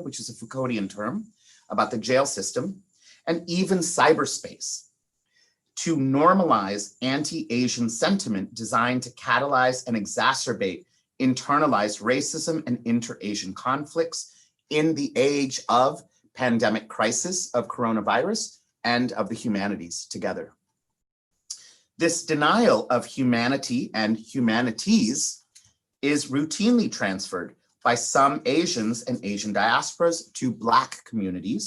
which is a Foucauldian term, about the jail system, and even cyberspace, to normalize anti-Asian sentiment designed to catalyze and exacerbate internalized racism and inter-Asian conflicts in the age of pandemic crisis of coronavirus and of the humanities together. This denial of humanity and humanities is routinely transferred by some Asians and Asian diasporas to Black communities,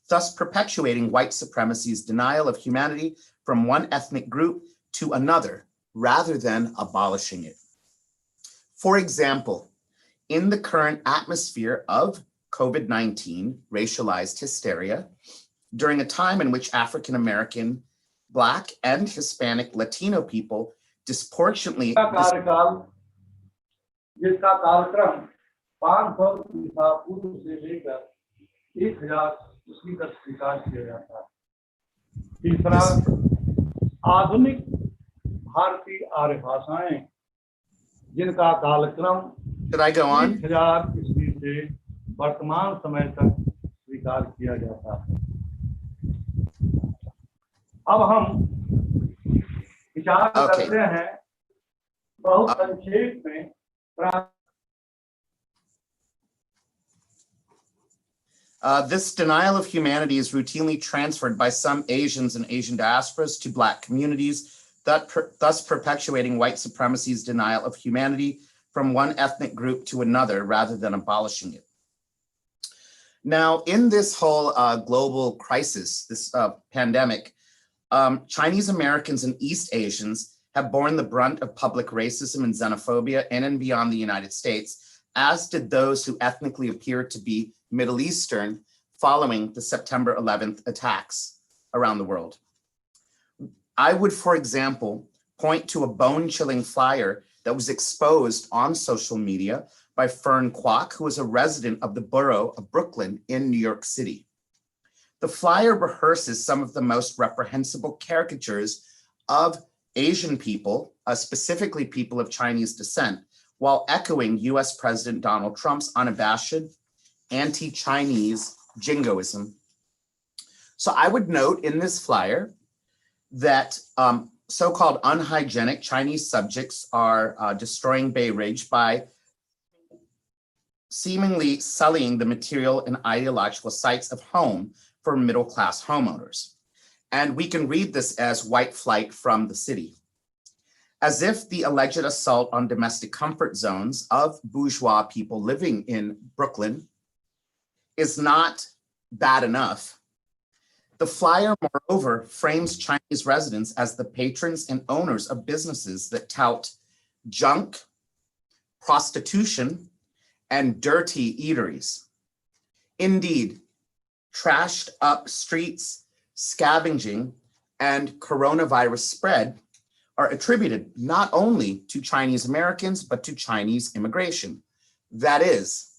thus perpetuating white supremacy's denial of humanity from one ethnic group to another, rather than abolishing it. For example, in the current atmosphere of COVID-19 racialized hysteria, during a time in which African-American, Black, and Hispanic Latino people disproportionately जिसका कार्यक्रम 500 ईसा पूर्व से लेकर 1000 ईस्वी तक स्वीकार किया जाता है। तीसरा, आधुनिक भारतीय आर्य भाषाएं जिनका कालक्रम 1000 ईस्वी से वर्तमान समय तक स्वीकार किया जाता है। अब हम विचार करते हैं बहुत संक्षेप में। This denial of humanity is routinely transferred by some Asians and Asian diasporas to Black communities, thus perpetuating white supremacy's denial of humanity from one ethnic group to another rather than abolishing it. Now, in this whole global crisis, this pandemic, Chinese Americans and East Asians have borne the brunt of public racism and xenophobia in and beyond the United States, as did those who ethnically appeared to be Middle Eastern following the September 11th attacks around the world. I would, for example, point to a bone-chilling flyer that was exposed on social media by Fern Kwok, who is a resident of the borough of Brooklyn in New York City. The flyer rehearses some of the most reprehensible caricatures of Asian people, specifically people of Chinese descent, while echoing US President Donald Trump's unabashed anti-Chinese jingoism. So I would note in this flyer that so-called unhygienic Chinese subjects are destroying Bay Ridge by seemingly sullying the material and ideological sites of home for middle-class homeowners. And we can read this as white flight from the city. As if the alleged assault on domestic comfort zones of bourgeois people living in Brooklyn is not bad enough. The flyer, moreover, frames Chinese residents as the patrons and owners of businesses that tout junk, prostitution, and dirty eateries. Indeed, trashed up streets, scavenging, and coronavirus spread are attributed not only to Chinese Americans, but to Chinese immigration. That is,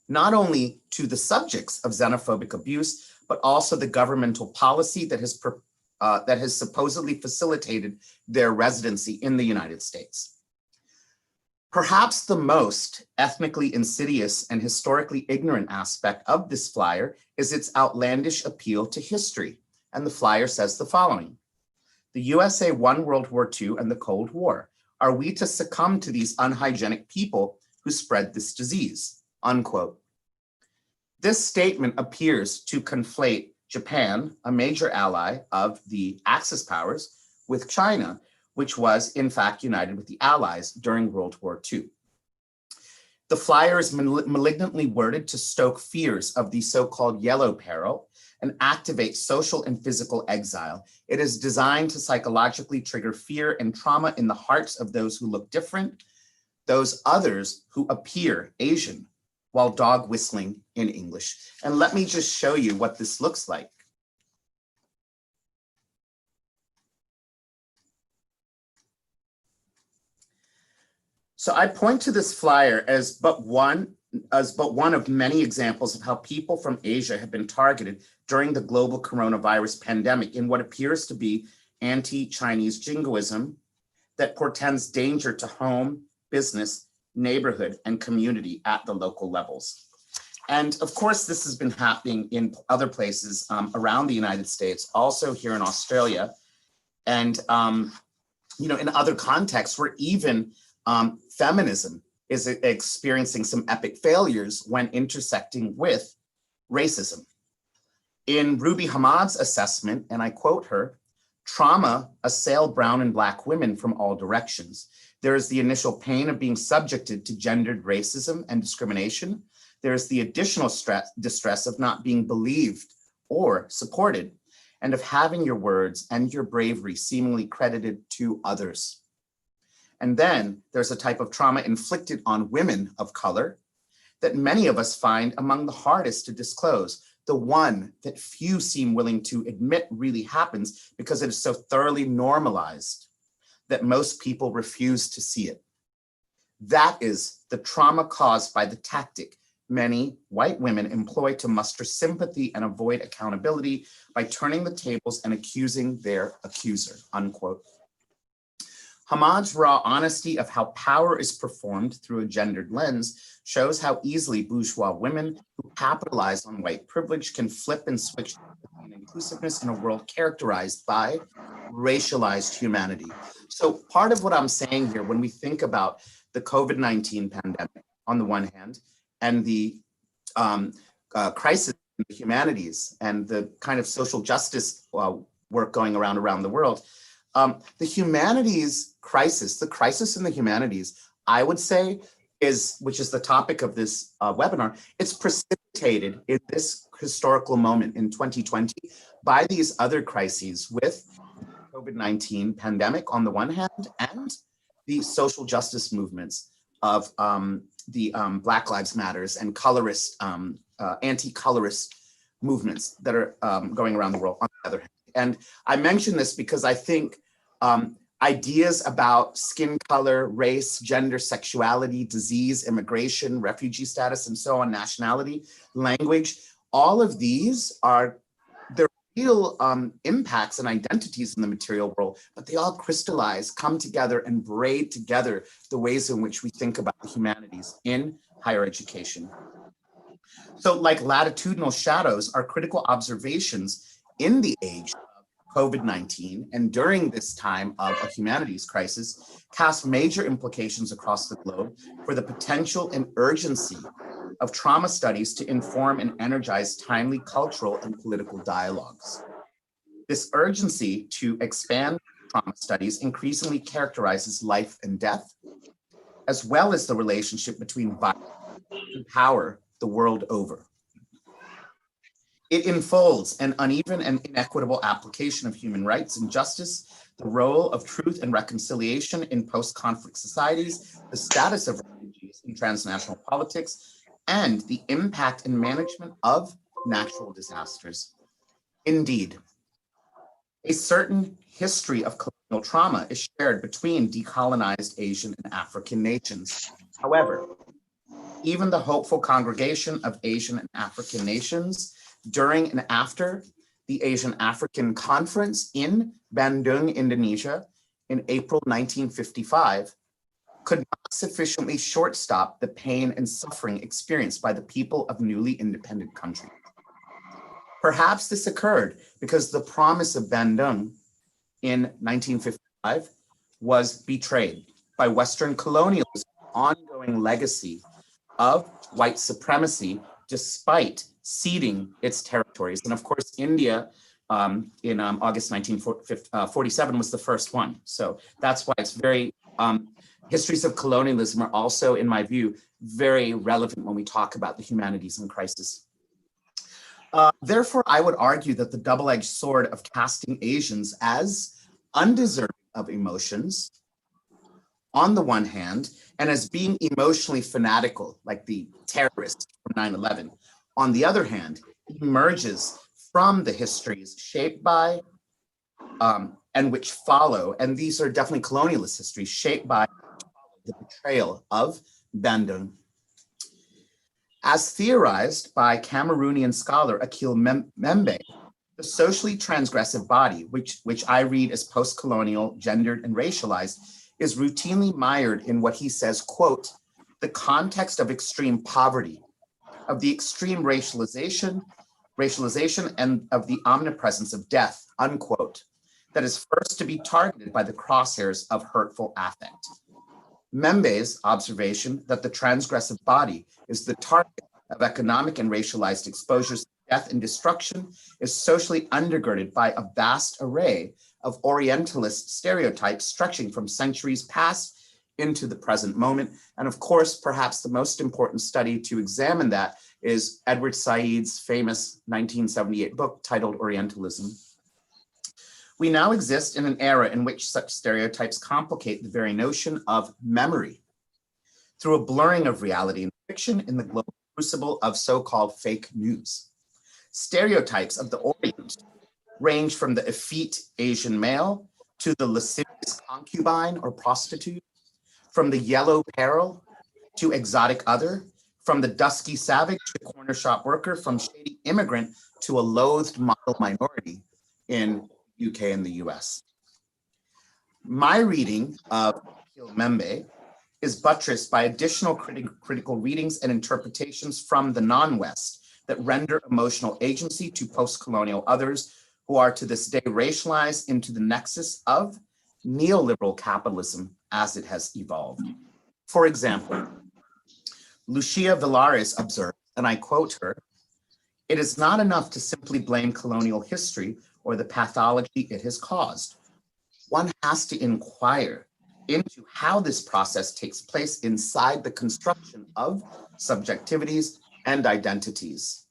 not only to the subjects of xenophobic abuse, but also the governmental policy that has supposedly facilitated their residency in the United States. Perhaps the most ethnically insidious and historically ignorant aspect of this flyer is its outlandish appeal to history. And the flyer says the following: the USA won World War II and the Cold War. Are we to succumb to these unhygienic people who spread this disease? Unquote. This statement appears to conflate Japan, a major ally of the Axis powers, with China, which was in fact united with the Allies during World War II. The flyer is malignantly worded to stoke fears of the so-called yellow peril and activate social and physical exile. It is designed to psychologically trigger fear and trauma in the hearts of those who look different, those others who appear Asian, while dog whistling in English. And let me just show you what this looks like. So I point to this flyer as but one of many examples of how people from Asia have been targeted during the global coronavirus pandemic in what appears to be anti-Chinese jingoism that portends danger to home, business, neighborhood, and community at the local levels. And of course, this has been happening in other places around the United States, also here in Australia, and in other contexts where even feminism is experiencing some epic failures when intersecting with racism. In Ruby Hamad's assessment, and I quote her, "Trauma assailed brown and black women from all directions. There is the initial pain of being subjected to gendered racism and discrimination. There is the additional distress of not being believed or supported, and of having your words and your bravery seemingly credited to others. And then there's a type of trauma inflicted on women of color that many of us find among the hardest to disclose, the one that few seem willing to admit really happens because it is so thoroughly normalized that most people refuse to see it. That is the trauma caused by the tactic many white women employ to muster sympathy and avoid accountability by turning the tables and accusing their accuser," unquote. Hamad's raw honesty of how power is performed through a gendered lens shows how easily bourgeois women who capitalize on white privilege can flip and switch between inclusiveness in a world characterized by racialized humanity. So part of what I'm saying here, when we think about the COVID-19 pandemic on the one hand, and the crisis in the humanities and the kind of social justice work going around the world, the humanities crisis, the crisis in the humanities, I would say, which is the topic of this webinar, it's precipitated in this historical moment in 2020 by these other crises with the COVID-19 pandemic on the one hand, and the social justice movements of the Black Lives Matters and colorist, anti-colorist movements that are going around the world on the other hand. And I mention this because I think ideas about skin color, race, gender, sexuality, disease, immigration, refugee status, and so on, nationality, language, all of these are the real impacts and identities in the material world, but they all crystallize, come together, and braid together the ways in which we think about the humanities in higher education. So like latitudinal shadows are critical observations in the age of COVID-19 and during this time of a humanities crisis cast major implications across the globe for the potential and urgency of trauma studies to inform and energize timely cultural and political dialogues. This urgency to expand trauma studies increasingly characterizes life and death, as well as the relationship between violence and power the world over. It unfolds an uneven and inequitable application of human rights and justice, the role of truth and reconciliation in post-conflict societies, the status of refugees in transnational politics, and the impact and management of natural disasters. Indeed, a certain history of colonial trauma is shared between decolonized Asian and African nations. However, even the hopeful congregation of Asian and African nations during and after the Asian African Conference in Bandung, Indonesia in April 1955 could not sufficiently shortstop the pain and suffering experienced by the people of newly independent countries. Perhaps this occurred because the promise of Bandung in 1955 was betrayed by Western colonialism's ongoing legacy of white supremacy despite ceding its territories. And of course, India in August 1947 was the first one. So that's why it's very, histories of colonialism are also, in my view, very relevant when we talk about the humanities in crisis. Therefore, I would argue that the double-edged sword of casting Asians as undeserving of emotions on the one hand, and as being emotionally fanatical, like the terrorists from 9/11, on the other hand, emerges from the histories shaped by and which follow, and these are definitely colonialist histories shaped by the betrayal of Bandung. As theorized by Cameroonian scholar Akil Membe, the socially transgressive body, which I read as post-colonial, gendered, and racialized, is routinely mired in what he says, quote, the context of extreme poverty, of the extreme racialization and of the omnipresence of death, unquote, that is first to be targeted by the crosshairs of hurtful affect. Membe's observation that the transgressive body is the target of economic and racialized exposures to death and destruction is socially undergirded by a vast array of Orientalist stereotypes stretching from centuries past into the present moment. And of course, perhaps the most important study to examine that is Edward Said's famous 1978 book titled Orientalism. We now exist in an era in which such stereotypes complicate the very notion of memory through a blurring of reality and fiction in the global crucible of so-called fake news. Stereotypes of the Orient range from the effete Asian male to the lascivious concubine or prostitute, from the yellow peril to exotic other, from the dusky savage to corner shop worker, from shady immigrant to a loathed model minority in UK and the US. My reading of Membe is buttressed by additional critical readings and interpretations from the non-West that render emotional agency to post-colonial others who are to this day racialized into the nexus of neoliberal capitalism as it has evolved. For example, Lucia Villares observed, and I quote her, "It is not enough to simply blame colonial history or the pathology it has caused. One has to inquire into how this process takes place inside the construction of subjectivities and identities.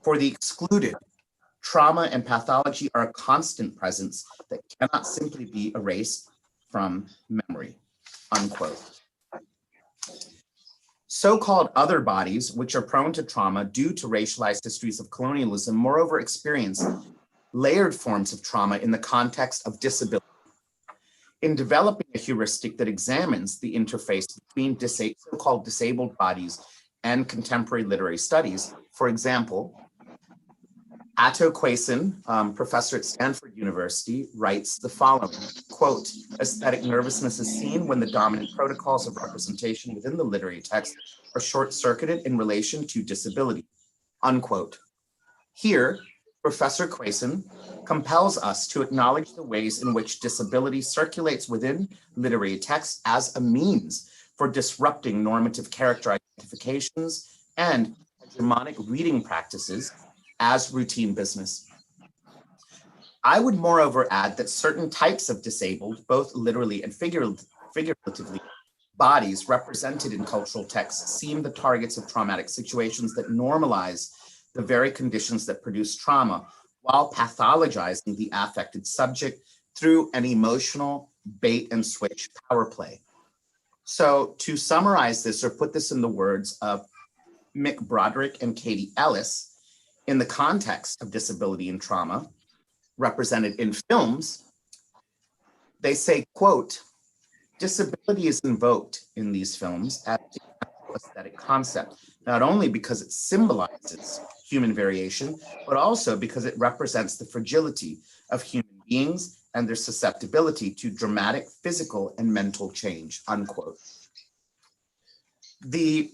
For the excluded, trauma and pathology are a constant presence that cannot simply be erased from memory," unquote. So-called other bodies, which are prone to trauma due to racialized histories of colonialism, moreover experience layered forms of trauma in the context of disability. In developing a heuristic that examines the interface between so-called disabled bodies and contemporary literary studies, for example, Atto Quason, professor at Stanford University, writes the following, quote, "Aesthetic nervousness is seen when the dominant protocols of representation within the literary text are short-circuited in relation to disability," unquote. Here, Professor Quason compels us to acknowledge the ways in which disability circulates within literary text as a means for disrupting normative character identifications and hegemonic reading practices as routine business. I would moreover add that certain types of disabled, both literally and figuratively, bodies represented in cultural texts seem the targets of traumatic situations that normalize the very conditions that produce trauma, while pathologizing the affected subject through an emotional bait and switch power play. So to summarize this or put this in the words of Mick Broderick and Katie Ellis, in the context of disability and trauma represented in films, they say, quote, "Disability is invoked in these films as the aesthetic concept, not only because it symbolizes human variation, but also because it represents the fragility of human beings and their susceptibility to dramatic physical and mental change," unquote. The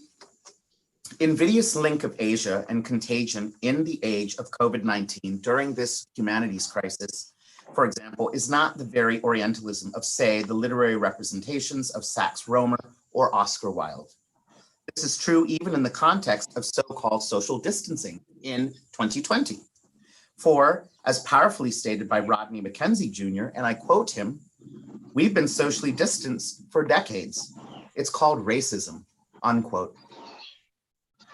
invidious link of Asia and contagion in the age of COVID-19 during this humanities crisis, for example, is not the very Orientalism of, say, the literary representations of Sax Rohmer or Oscar Wilde. This is true even in the context of so-called social distancing in 2020. For, as powerfully stated by Rodney McKenzie Jr., and I quote him, "We've been socially distanced for decades. It's called racism," unquote.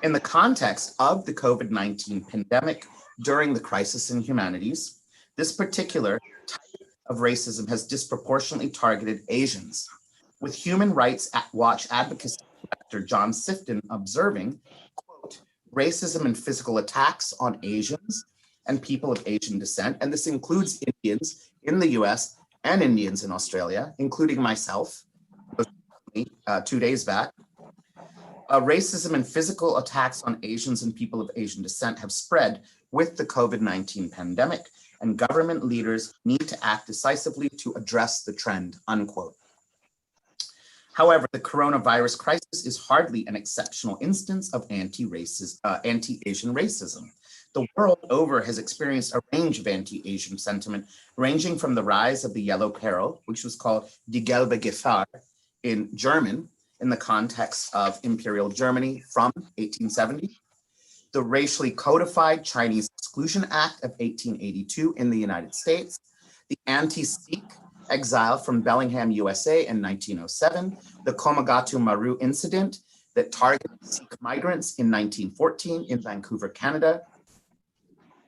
In the context of the COVID-19 pandemic during the crisis in humanities, this particular type of racism has disproportionately targeted Asians, with Human Rights Watch advocacy director John Sifton observing, quote, "Racism and physical attacks on Asians and people of Asian descent," and this includes Indians in the US and Indians in Australia, including myself, 2 days back. Racism and physical attacks on Asians and people of Asian descent have spread with the COVID-19 pandemic, and government leaders need to act decisively to address the trend, unquote. However, the coronavirus crisis is hardly an exceptional instance of anti-Asian racism. The world over has experienced a range of anti-Asian sentiment, ranging from the rise of the Yellow Peril, which was called Die gelbe Gefahr in German, in the context of Imperial Germany from 1870, the racially codified Chinese Exclusion Act of 1882 in the United States, the anti-Sikh exile from Bellingham, USA in 1907, the Komagatu Maru incident that targeted Sikh migrants in 1914 in Vancouver, Canada,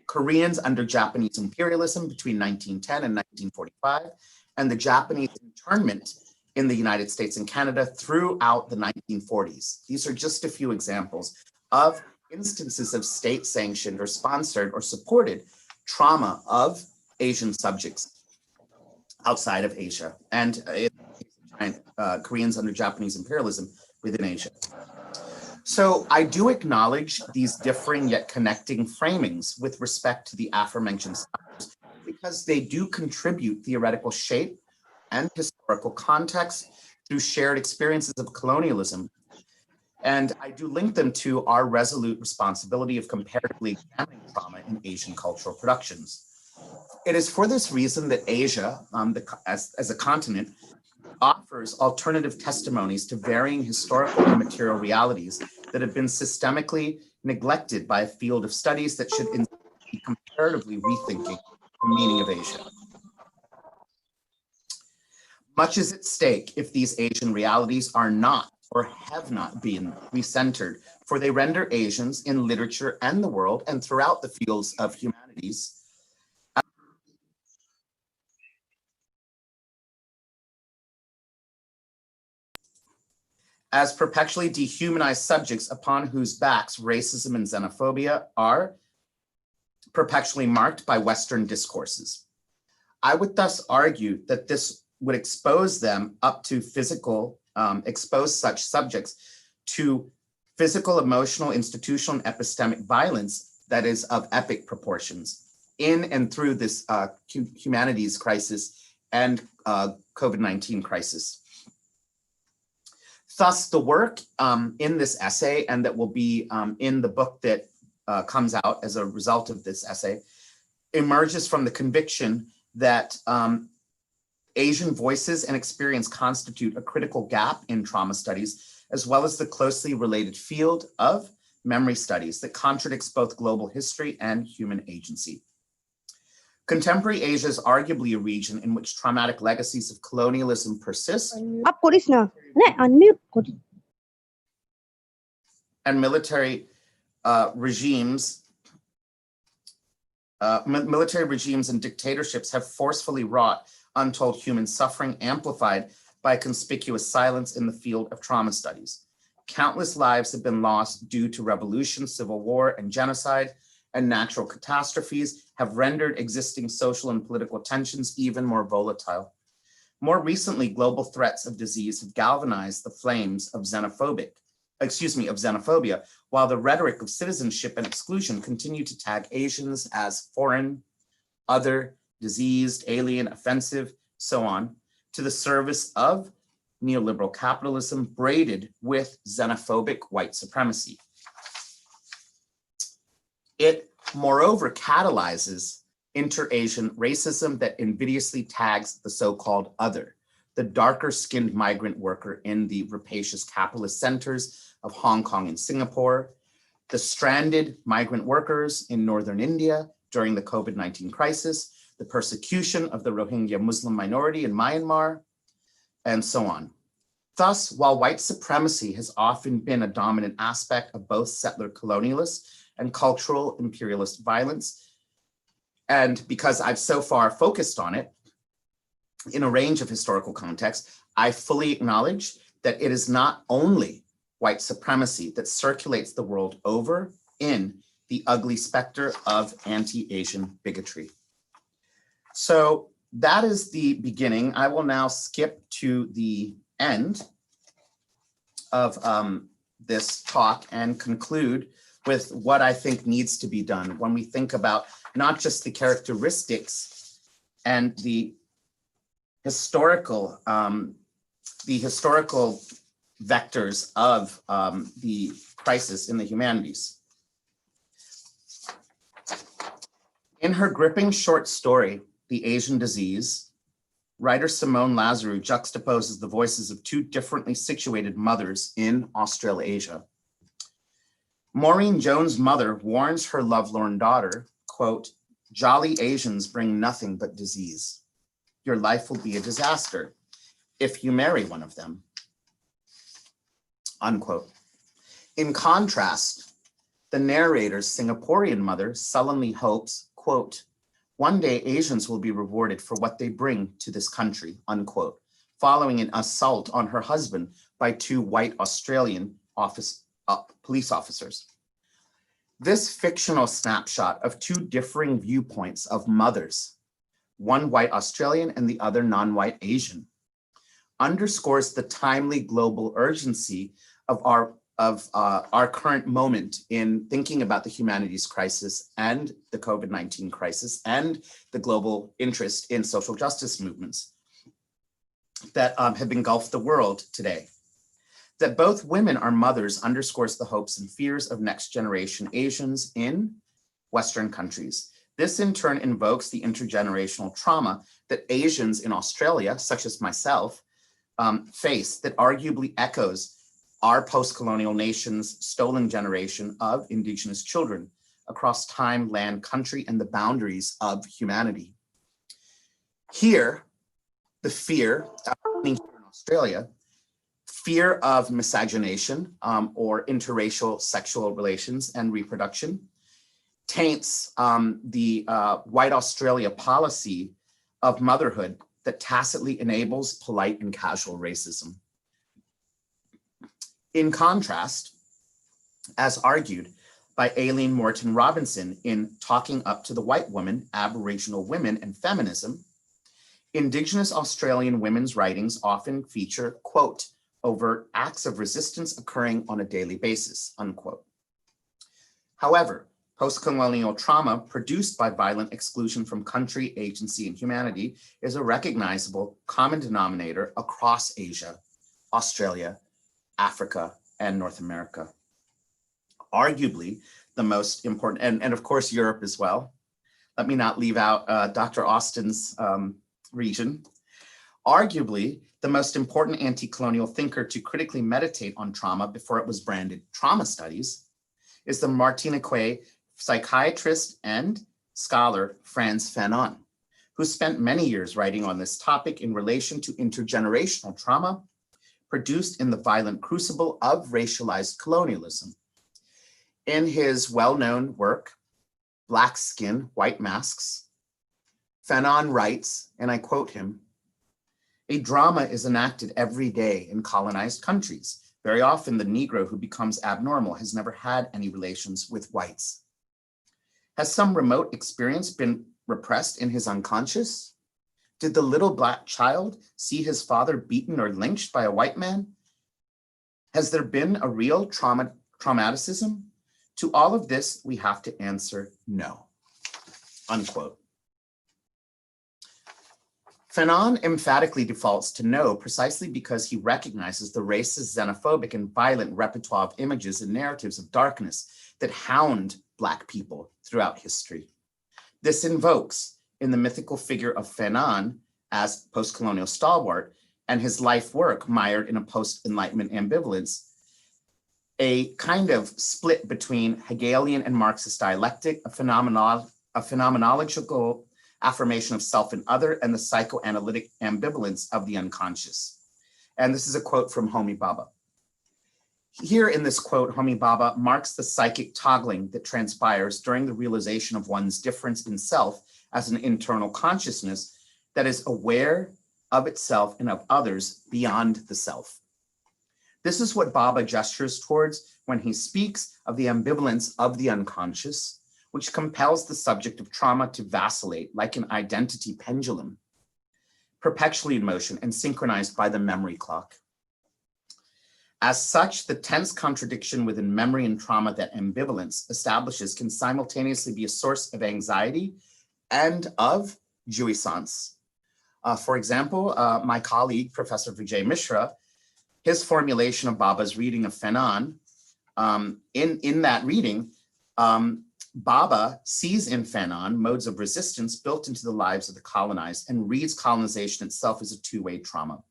Koreans under Japanese imperialism between 1910 and 1945, and the Japanese internment in the United States and Canada throughout the 1940s. These are just a few examples of instances of state-sanctioned or sponsored or supported trauma of Asian subjects outside of Asia and Koreans under Japanese imperialism within Asia. So I do acknowledge these differing yet connecting framings with respect to the aforementioned scholars because they do contribute theoretical shape and historical context through shared experiences of colonialism. And I do link them to our resolute responsibility of comparatively examining trauma in Asian cultural productions. It is for this reason that Asia, as a continent, offers alternative testimonies to varying historical and material realities that have been systemically neglected by a field of studies that should be comparatively rethinking the meaning of Asia. Much is at stake if these Asian realities are not or have not been recentered, for they render Asians in literature and the world and throughout the fields of humanities as perpetually dehumanized subjects upon whose backs racism and xenophobia are perpetually marked by Western discourses. I would thus argue that this would expose them up to expose such subjects to physical, emotional, institutional, and epistemic violence that is of epic proportions in and through this humanities crisis and COVID-19 crisis. Thus, the work in this essay, and that will be in the book that comes out as a result of this essay, emerges from the conviction that Asian voices and experience constitute a critical gap in trauma studies, as well as the closely related field of memory studies that contradicts both global history and human agency. Contemporary Asia is arguably a region in which traumatic legacies of colonialism persist. And military regimes and dictatorships have forcefully wrought untold human suffering, amplified by conspicuous silence in the field of trauma studies. Countless lives have been lost due to revolution, civil war, and genocide, and natural catastrophes have rendered existing social and political tensions even more volatile. More recently, global threats of disease have galvanized the flames of xenophobia, while the rhetoric of citizenship and exclusion continue to tag Asians as foreign, other, diseased, alien, offensive, so on, to the service of neoliberal capitalism braided with xenophobic white supremacy. It, moreover, catalyzes inter-Asian racism that invidiously tags the so-called other, the darker-skinned migrant worker in the rapacious capitalist centers of Hong Kong and Singapore, the stranded migrant workers in northern India during the COVID-19 crisis, the persecution of the Rohingya Muslim minority in Myanmar, and so on. Thus, while white supremacy has often been a dominant aspect of both settler colonialist and cultural imperialist violence, and because I've so far focused on it in a range of historical contexts, I fully acknowledge that it is not only white supremacy that circulates the world over in the ugly specter of anti-Asian bigotry. So that is the beginning. I will now skip to the end of this talk and conclude with what I think needs to be done when we think about not just the characteristics and the historical the historical vectors of the crisis in the humanities. In her gripping short story, The Asian Disease, writer Simone Lazaru juxtaposes the voices of two differently situated mothers in Australasia. Maureen Jones' mother warns her lovelorn daughter, quote, "Jolly Asians bring nothing but disease. Your life will be a disaster if you marry one of them," unquote. In contrast, the narrator's Singaporean mother sullenly hopes, quote, "One day Asians will be rewarded for what they bring to this country," unquote, following an assault on her husband by two white Australian police officers. This fictional snapshot of two differing viewpoints of mothers, one white Australian and the other non-white Asian, underscores the timely global urgency of our current moment in thinking about the humanities crisis and the COVID-19 crisis and the global interest in social justice movements that have engulfed the world today. That both women are mothers underscores the hopes and fears of next generation Asians in Western countries. This in turn invokes the intergenerational trauma that Asians in Australia, such as myself, face that arguably echoes our post-colonial nation's stolen generation of Indigenous children across time, land, country, and the boundaries of humanity. Here, the fear in Australia, fear of miscegenation or interracial sexual relations and reproduction taints the white Australia policy of motherhood that tacitly enables polite and casual racism. In contrast, as argued by Aileen Morton Robinson in Talking Up to the White Woman, Aboriginal Women and Feminism, Indigenous Australian women's writings often feature, quote, "overt acts of resistance occurring on a daily basis," unquote. However, post-colonial trauma produced by violent exclusion from country, agency, and humanity is a recognizable common denominator across Asia, Australia, Africa, and North America. Arguably the most important, and of course Europe as well. Let me not leave out Dr. Austin's region. Arguably the most important anti-colonial thinker to critically meditate on trauma before it was branded trauma studies is the Martiniquais psychiatrist and scholar Franz Fenon, who spent many years writing on this topic in relation to intergenerational trauma produced in the violent crucible of racialized colonialism. In his well-known work, Black Skin, White Masks, Fanon writes, and I quote him, "A drama is enacted every day in colonized countries. Very often the Negro who becomes abnormal has never had any relations with whites. Has some remote experience been repressed in his unconscious? Did the little Black child see his father beaten or lynched by a white man? Has there been a real traumaticism? To all of this, we have to answer no," unquote. Fanon emphatically defaults to no precisely because he recognizes the racist, xenophobic, and violent repertoire of images and narratives of darkness that hound Black people throughout history. This invokes, in the mythical figure of Fanon as post-colonial stalwart and his life work mired in a post-Enlightenment ambivalence, a kind of split between Hegelian and Marxist dialectic, a phenomenological affirmation of self and other, and the psychoanalytic ambivalence of the unconscious. And this is a quote from Homi Bhabha. Here in this quote, Homi Bhabha marks the psychic toggling that transpires during the realization of one's difference in self as an internal consciousness that is aware of itself and of others beyond the self. This is what Bhabha gestures towards when he speaks of the ambivalence of the unconscious, which compels the subject of trauma to vacillate like an identity pendulum, perpetually in motion and synchronized by the memory clock. As such, the tense contradiction within memory and trauma that ambivalence establishes can simultaneously be a source of anxiety and of jouissance, For example, my colleague, Professor Vijay Mishra, his formulation of Baba's reading of Fenon, in that reading, Baba sees in Fenon modes of resistance built into the lives of the colonized and reads colonization itself as a two-way trauma.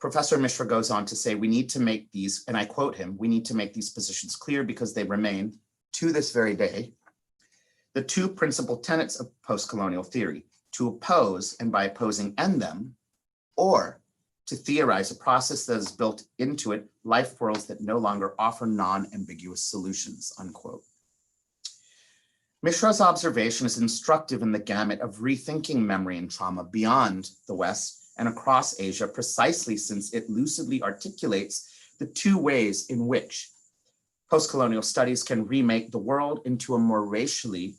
Professor Mishra goes on to say, we need to make these, and I quote him, we need to make these positions clear because they remain, to this very day, the two principal tenets of post-colonial theory: to oppose, and by opposing end them, or to theorize a process that is built into it life worlds that no longer offer non-ambiguous solutions, unquote. Mishra's observation is instructive in the gamut of rethinking memory and trauma beyond the West and across Asia, precisely since it lucidly articulates the two ways in which post-colonial studies can remake the world into a more racially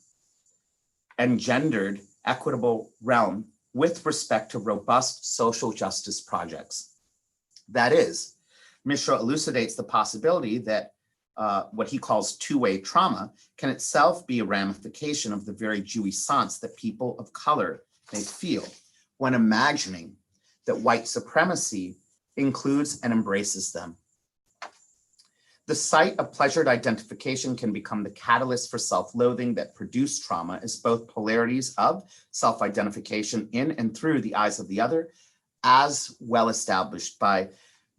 and gendered equitable realm with respect to robust social justice projects. That is, Mishra elucidates the possibility that what he calls two-way trauma can itself be a ramification of the very jouissance that people of color may feel when imagining that white supremacy includes and embraces them. The site of pleasured identification can become the catalyst for self-loathing that produce trauma as both polarities of self-identification in and through the eyes of the other, as well established by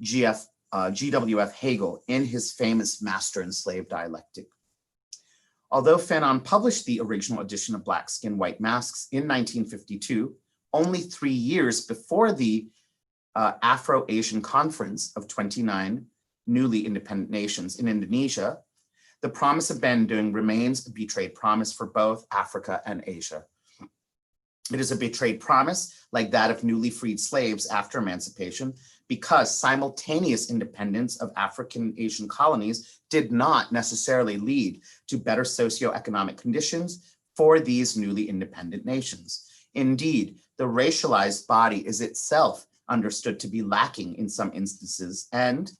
GWF Hegel in his famous Master and Slave dialectic. Although Fenon published the original edition of Black Skin, White Masks in 1952, only 3 years before the Afro-Asian Conference of 29 newly independent nations in Indonesia, the promise of Bandung remains a betrayed promise for both Africa and Asia. It is a betrayed promise like that of newly freed slaves after emancipation, because simultaneous independence of African Asian colonies did not necessarily lead to better socioeconomic conditions for these newly independent nations. Indeed, the racialized body is itself understood to be lacking in some instances, and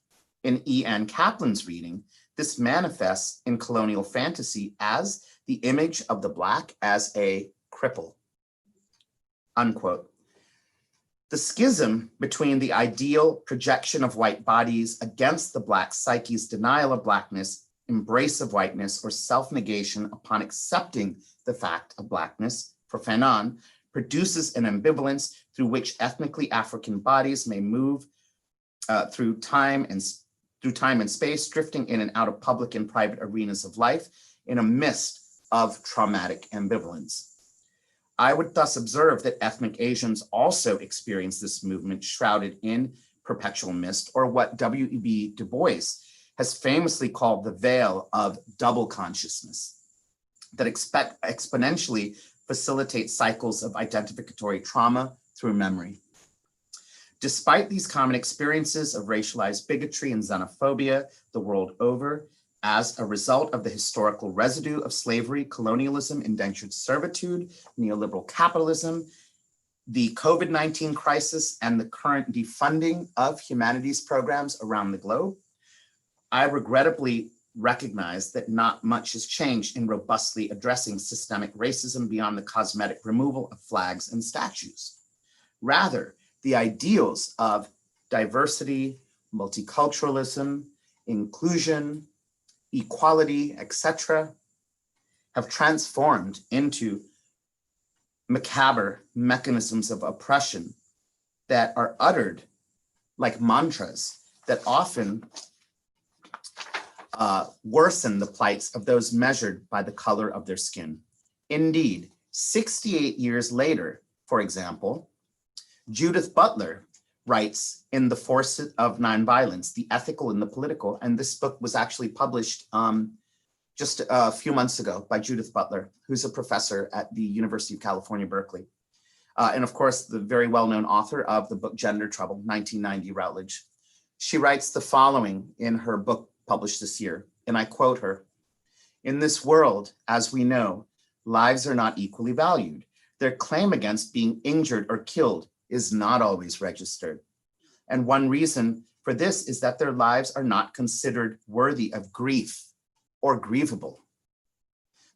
in E.N. Kaplan's reading, this manifests in colonial fantasy as the image of the Black as a cripple, unquote. The schism between the ideal projection of white bodies against the Black psyche's denial of Blackness, embrace of whiteness, or self-negation upon accepting the fact of Blackness, for Fenon, produces an ambivalence through which ethnically African bodies may move through time and space, drifting in and out of public and private arenas of life in a mist of traumatic ambivalence. I would thus observe that ethnic Asians also experience this movement shrouded in perpetual mist, or what W.E.B. Du Bois has famously called the veil of double consciousness, that exponentially facilitates cycles of identificatory trauma through memory. Despite these common experiences of racialized bigotry and xenophobia the world over, as a result of the historical residue of slavery, colonialism, indentured servitude, neoliberal capitalism, the COVID-19 crisis, and the current defunding of humanities programs around the globe, I regrettably recognize that not much has changed in robustly addressing systemic racism beyond the cosmetic removal of flags and statues. Rather, the ideals of diversity, multiculturalism, inclusion, equality, etc., have transformed into macabre mechanisms of oppression that are uttered like mantras that often worsen the plights of those measured by the color of their skin. Indeed, 68 years later, for example, Judith Butler writes in The Force of Nonviolence, The Ethical and the Political, and this book was actually published just a few months ago by Judith Butler, who's a professor at the University of California, Berkeley. And of course, the very well-known author of the book Gender Trouble, 1990, Routledge. She writes the following in her book published this year, and I quote her: "In this world, as we know, lives are not equally valued. Their claim against being injured or killed is not always registered. And one reason for this is that their lives are not considered worthy of grief or grievable.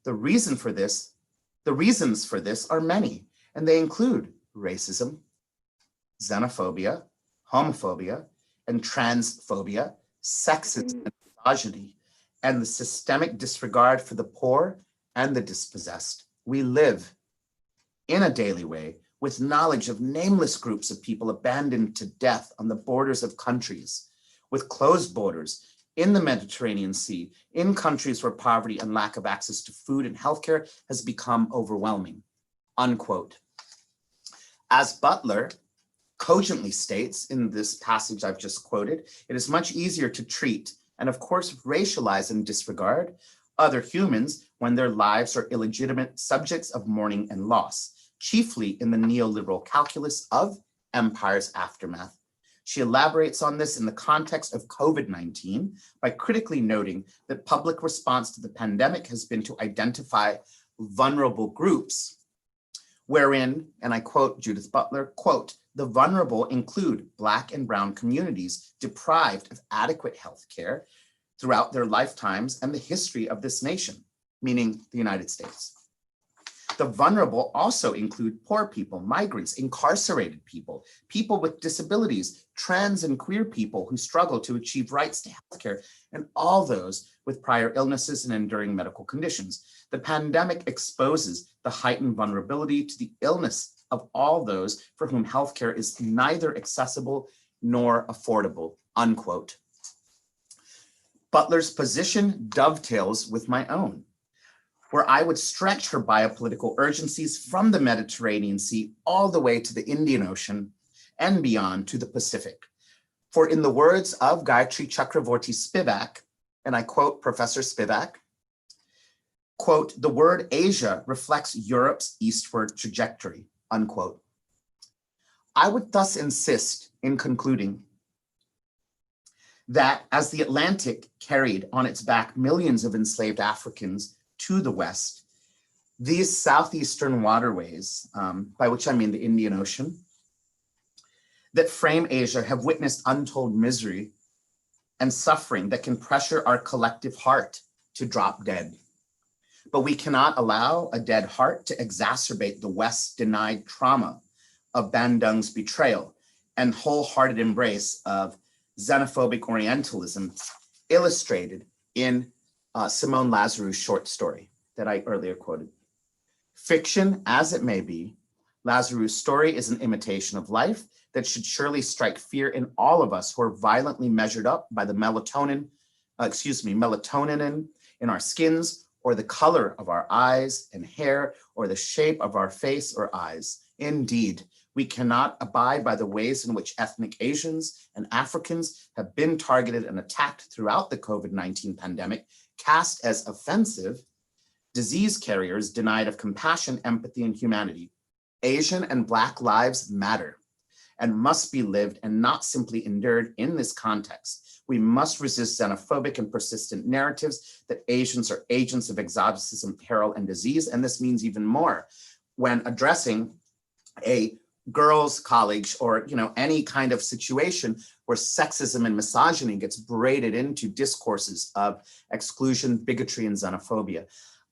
The reasons for this are many, and they include racism, xenophobia, homophobia, and transphobia, sexism and misogyny, and the systemic disregard for the poor and the dispossessed. We live in a daily way with knowledge of nameless groups of people abandoned to death on the borders of countries, with closed borders in the Mediterranean Sea, in countries where poverty and lack of access to food and healthcare has become overwhelming, unquote. As Butler cogently states in this passage I've just quoted, it is much easier to treat and of course racialize and disregard other humans when their lives are illegitimate subjects of mourning and loss, chiefly in the neoliberal calculus of empire's aftermath. She elaborates on this in the context of COVID-19 by critically noting that public response to the pandemic has been to identify vulnerable groups, wherein, and I quote Judith Butler, quote, the vulnerable include Black and Brown communities deprived of adequate health care throughout their lifetimes and the history of this nation, meaning the United States. The vulnerable also include poor people, migrants, incarcerated people, people with disabilities, trans and queer people who struggle to achieve rights to healthcare, and all those with prior illnesses and enduring medical conditions. The pandemic exposes the heightened vulnerability to the illness of all those for whom healthcare is neither accessible nor affordable, unquote. Butler's position dovetails with my own, where I would stretch her biopolitical urgencies from the Mediterranean Sea all the way to the Indian Ocean and beyond to the Pacific. For in the words of Gayatri Chakravorty Spivak, and I quote Professor Spivak, quote, the word Asia reflects Europe's eastward trajectory, unquote. I would thus insist in concluding that as the Atlantic carried on its back millions of enslaved Africans to the West, these southeastern waterways, by which I mean the Indian Ocean, that frame Asia have witnessed untold misery and suffering that can pressure our collective heart to drop dead. But we cannot allow a dead heart to exacerbate the West's denied trauma of Bandung's betrayal and wholehearted embrace of xenophobic Orientalism illustrated in Simone Lazarou's short story that I earlier quoted. Fiction as it may be, Lazarou's story is an imitation of life that should surely strike fear in all of us who are violently measured up by the melatonin in our skins, or the color of our eyes and hair, or the shape of our face or eyes. Indeed, we cannot abide by the ways in which ethnic Asians and Africans have been targeted and attacked throughout the COVID-19 pandemic, cast as offensive, disease carriers denied of compassion, empathy, and humanity. Asian and Black lives matter and must be lived and not simply endured in this context. We must resist xenophobic and persistent narratives that Asians are agents of exoticism, peril, and disease, and this means even more when addressing a girls' college or any kind of situation where sexism and misogyny gets braided into discourses of exclusion, bigotry, and xenophobia.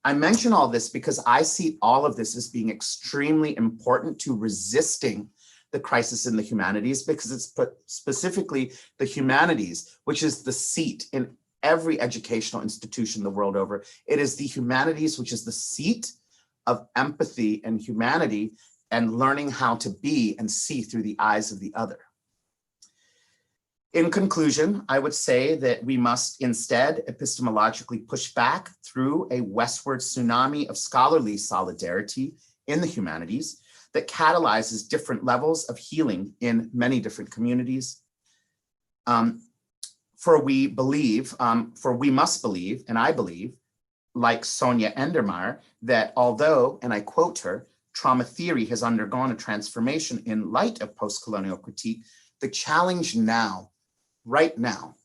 I mention all this because I see all of this as being extremely important to resisting the crisis in the humanities, because it's specifically the humanities, which is the seat in every educational institution the world over. It is the humanities, which is the seat of empathy and humanity and learning how to be and see through the eyes of the other. In conclusion, I would say that we must instead epistemologically push back through a westward tsunami of scholarly solidarity in the humanities that catalyzes different levels of healing in many different communities. For we must believe, and I believe, like Sonia Endermeyer, that although, and I quote her, trauma theory has undergone a transformation in light of post-colonial critique, the challenge now, right now,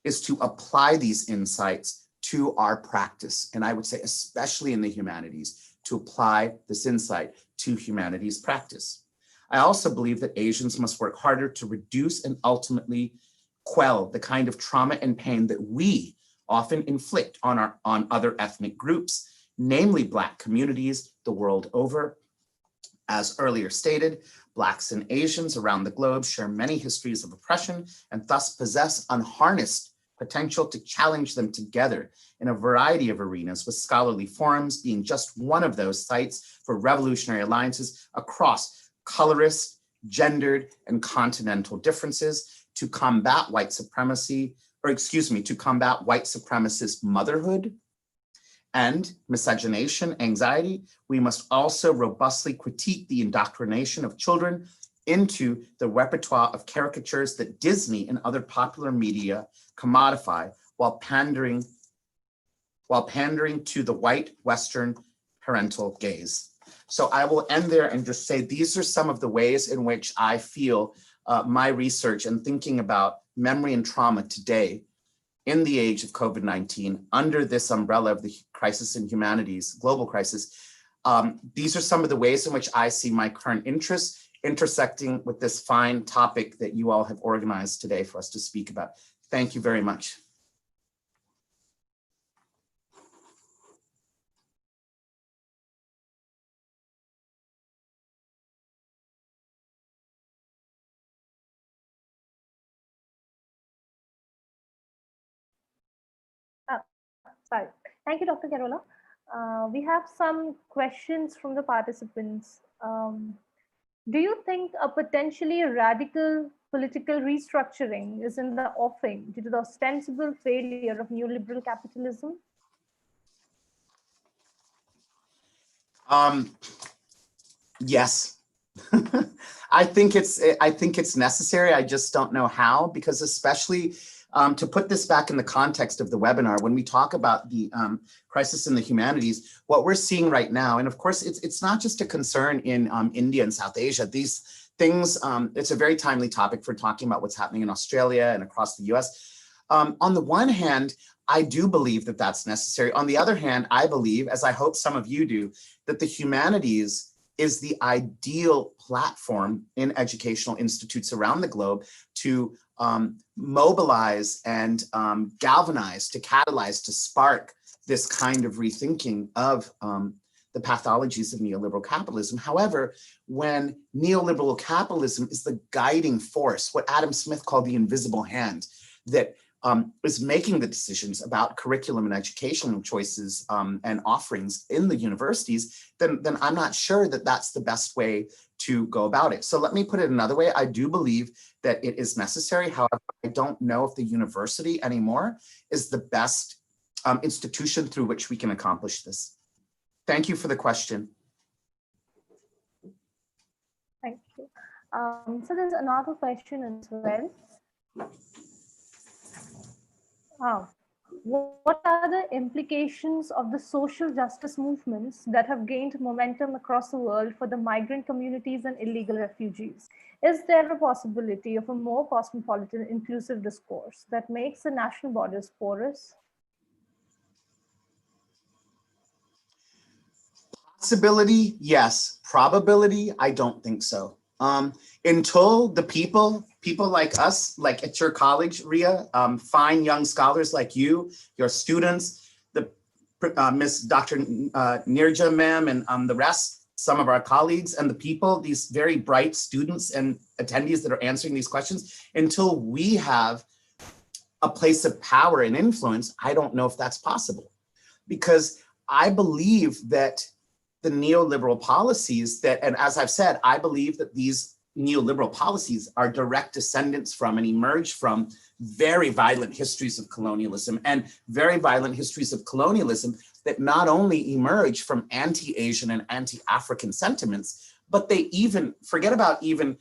is to apply these insights to our practice. And I would say, especially in the humanities, to apply this insight to humanities practice. I also believe that Asians must work harder to reduce and ultimately quell the kind of trauma and pain that we often inflict on other ethnic groups, namely Black communities the world over, As earlier stated, Blacks and Asians around the globe share many histories of oppression and thus possess unharnessed potential to challenge them together in a variety of arenas, with scholarly forums being just one of those sites for revolutionary alliances across colorist, gendered, and continental differences to combat white supremacy, to combat white supremacist motherhood and miscegenation anxiety. We must also robustly critique the indoctrination of children into the repertoire of caricatures that Disney and other popular media commodify while pandering to the white Western parental gaze. So I will end there and just say these are some of the ways in which I feel my research and thinking about memory and trauma today in the age of COVID-19 under this umbrella of the crisis in humanities, global crisis. These are some of the ways in which I see my current interests intersecting with this fine topic that you all have organized today for us to speak about. Thank you very much. Sorry. Thank you, Dr. Carola. We have some questions from the participants. Do you think a potentially radical political restructuring is in the offing due to the ostensible failure of neoliberal capitalism? Yes. I think it's necessary. I just don't know how, because especially to put this back in the context of the webinar, when we talk about the crisis in the humanities, what we're seeing right now, and of course, it's not just a concern in India and South Asia. These things, it's a very timely topic for talking about what's happening in Australia and across the US. On the one hand, I do believe that that's necessary. On the other hand, I believe, as I hope some of you do, that the humanities is the ideal platform in educational institutes around the globe to mobilize and galvanize, to catalyze, to spark this kind of rethinking of the pathologies of neoliberal capitalism. However, when neoliberal capitalism is the guiding force, what Adam Smith called the invisible hand, that is making the decisions about curriculum and educational choices and offerings in the universities, then I'm not sure that that's the best way to go about it. So let me put it another way. I do believe that it is necessary. However, I don't know if the university anymore is the best institution through which we can accomplish this. Thank you for the question. Thank you. So there's another question as well. What are the implications of the social justice movements that have gained momentum across the world for the migrant communities and illegal refugees? Is there a possibility of a more cosmopolitan, inclusive discourse that makes the national borders porous? Possibility, yes. Probability, I don't think so. Until the people like us, like at your college, Ria, fine young scholars like you, your students, the Miss Dr. Nirja ma'am and the rest, some of our colleagues and the people, these very bright students and attendees that are answering these questions, until we have a place of power and influence, I don't know if that's possible. Because I believe that the neoliberal policies that, and as I've said, I believe that these neoliberal policies are direct descendants from and emerge from very violent histories of colonialism, and very violent histories of colonialism that not only emerge from anti-Asian and anti-African sentiments, but they even, forget about even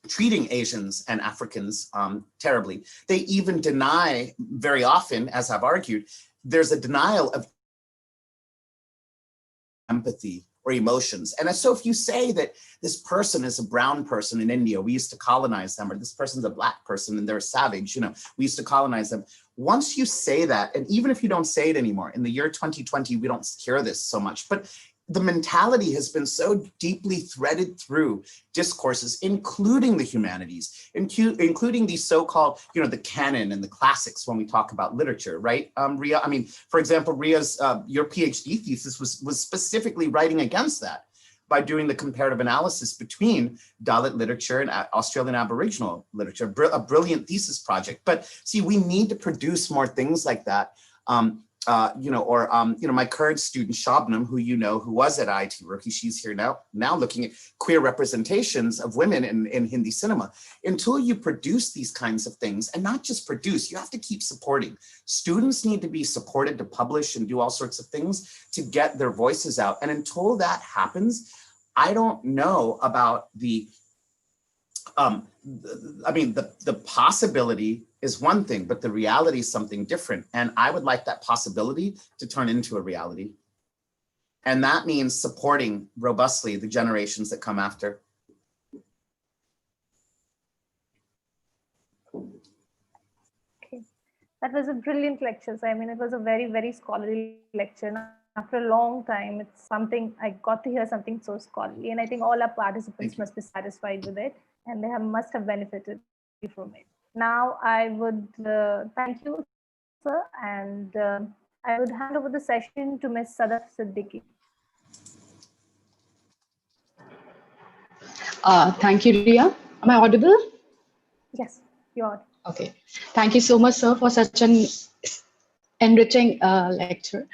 treating Asians and Africans terribly. They even deny, very often, as I've argued, there's a denial of empathy or emotions. And so if you say that this person is a brown person in India, we used to colonize them, or this person's a black person and they're a savage, we used to colonize them. Once you say that, and even if you don't say it anymore, in the year 2020, we don't hear this so much, but the mentality has been so deeply threaded through discourses, including the humanities, including the so-called, the canon and the classics when we talk about literature, right, Ria? I mean, for example, Ria's, your PhD thesis was specifically writing against that. by doing the comparative analysis between Dalit literature and Australian Aboriginal literature, a brilliant thesis project. But see, we need to produce more things like that. My current student Shabnam, who was at IIT Roorkee, she's here now looking at queer representations of women in Hindi cinema. Until you produce these kinds of things, and not just produce, you have to keep supporting. Students need to be supported to publish and do all sorts of things to get their voices out. And until that happens, I don't know about the possibility is one thing, but the reality is something different. And I would like that possibility to turn into a reality. And that means supporting robustly the generations that come after. Okay, that was a brilliant lecture. So, I mean, it was a very, very scholarly lecture. And after a long time, it's something, I got to hear something so scholarly. And I think all our participants must be satisfied with it, and they must have benefited from it. Now, I would thank you, sir, and I would hand over the session to Ms. Sadaf Siddiqui. Thank you, Ria. Am I audible? Yes, you're audible. Okay. Thank you so much, sir, for such an enriching lecture.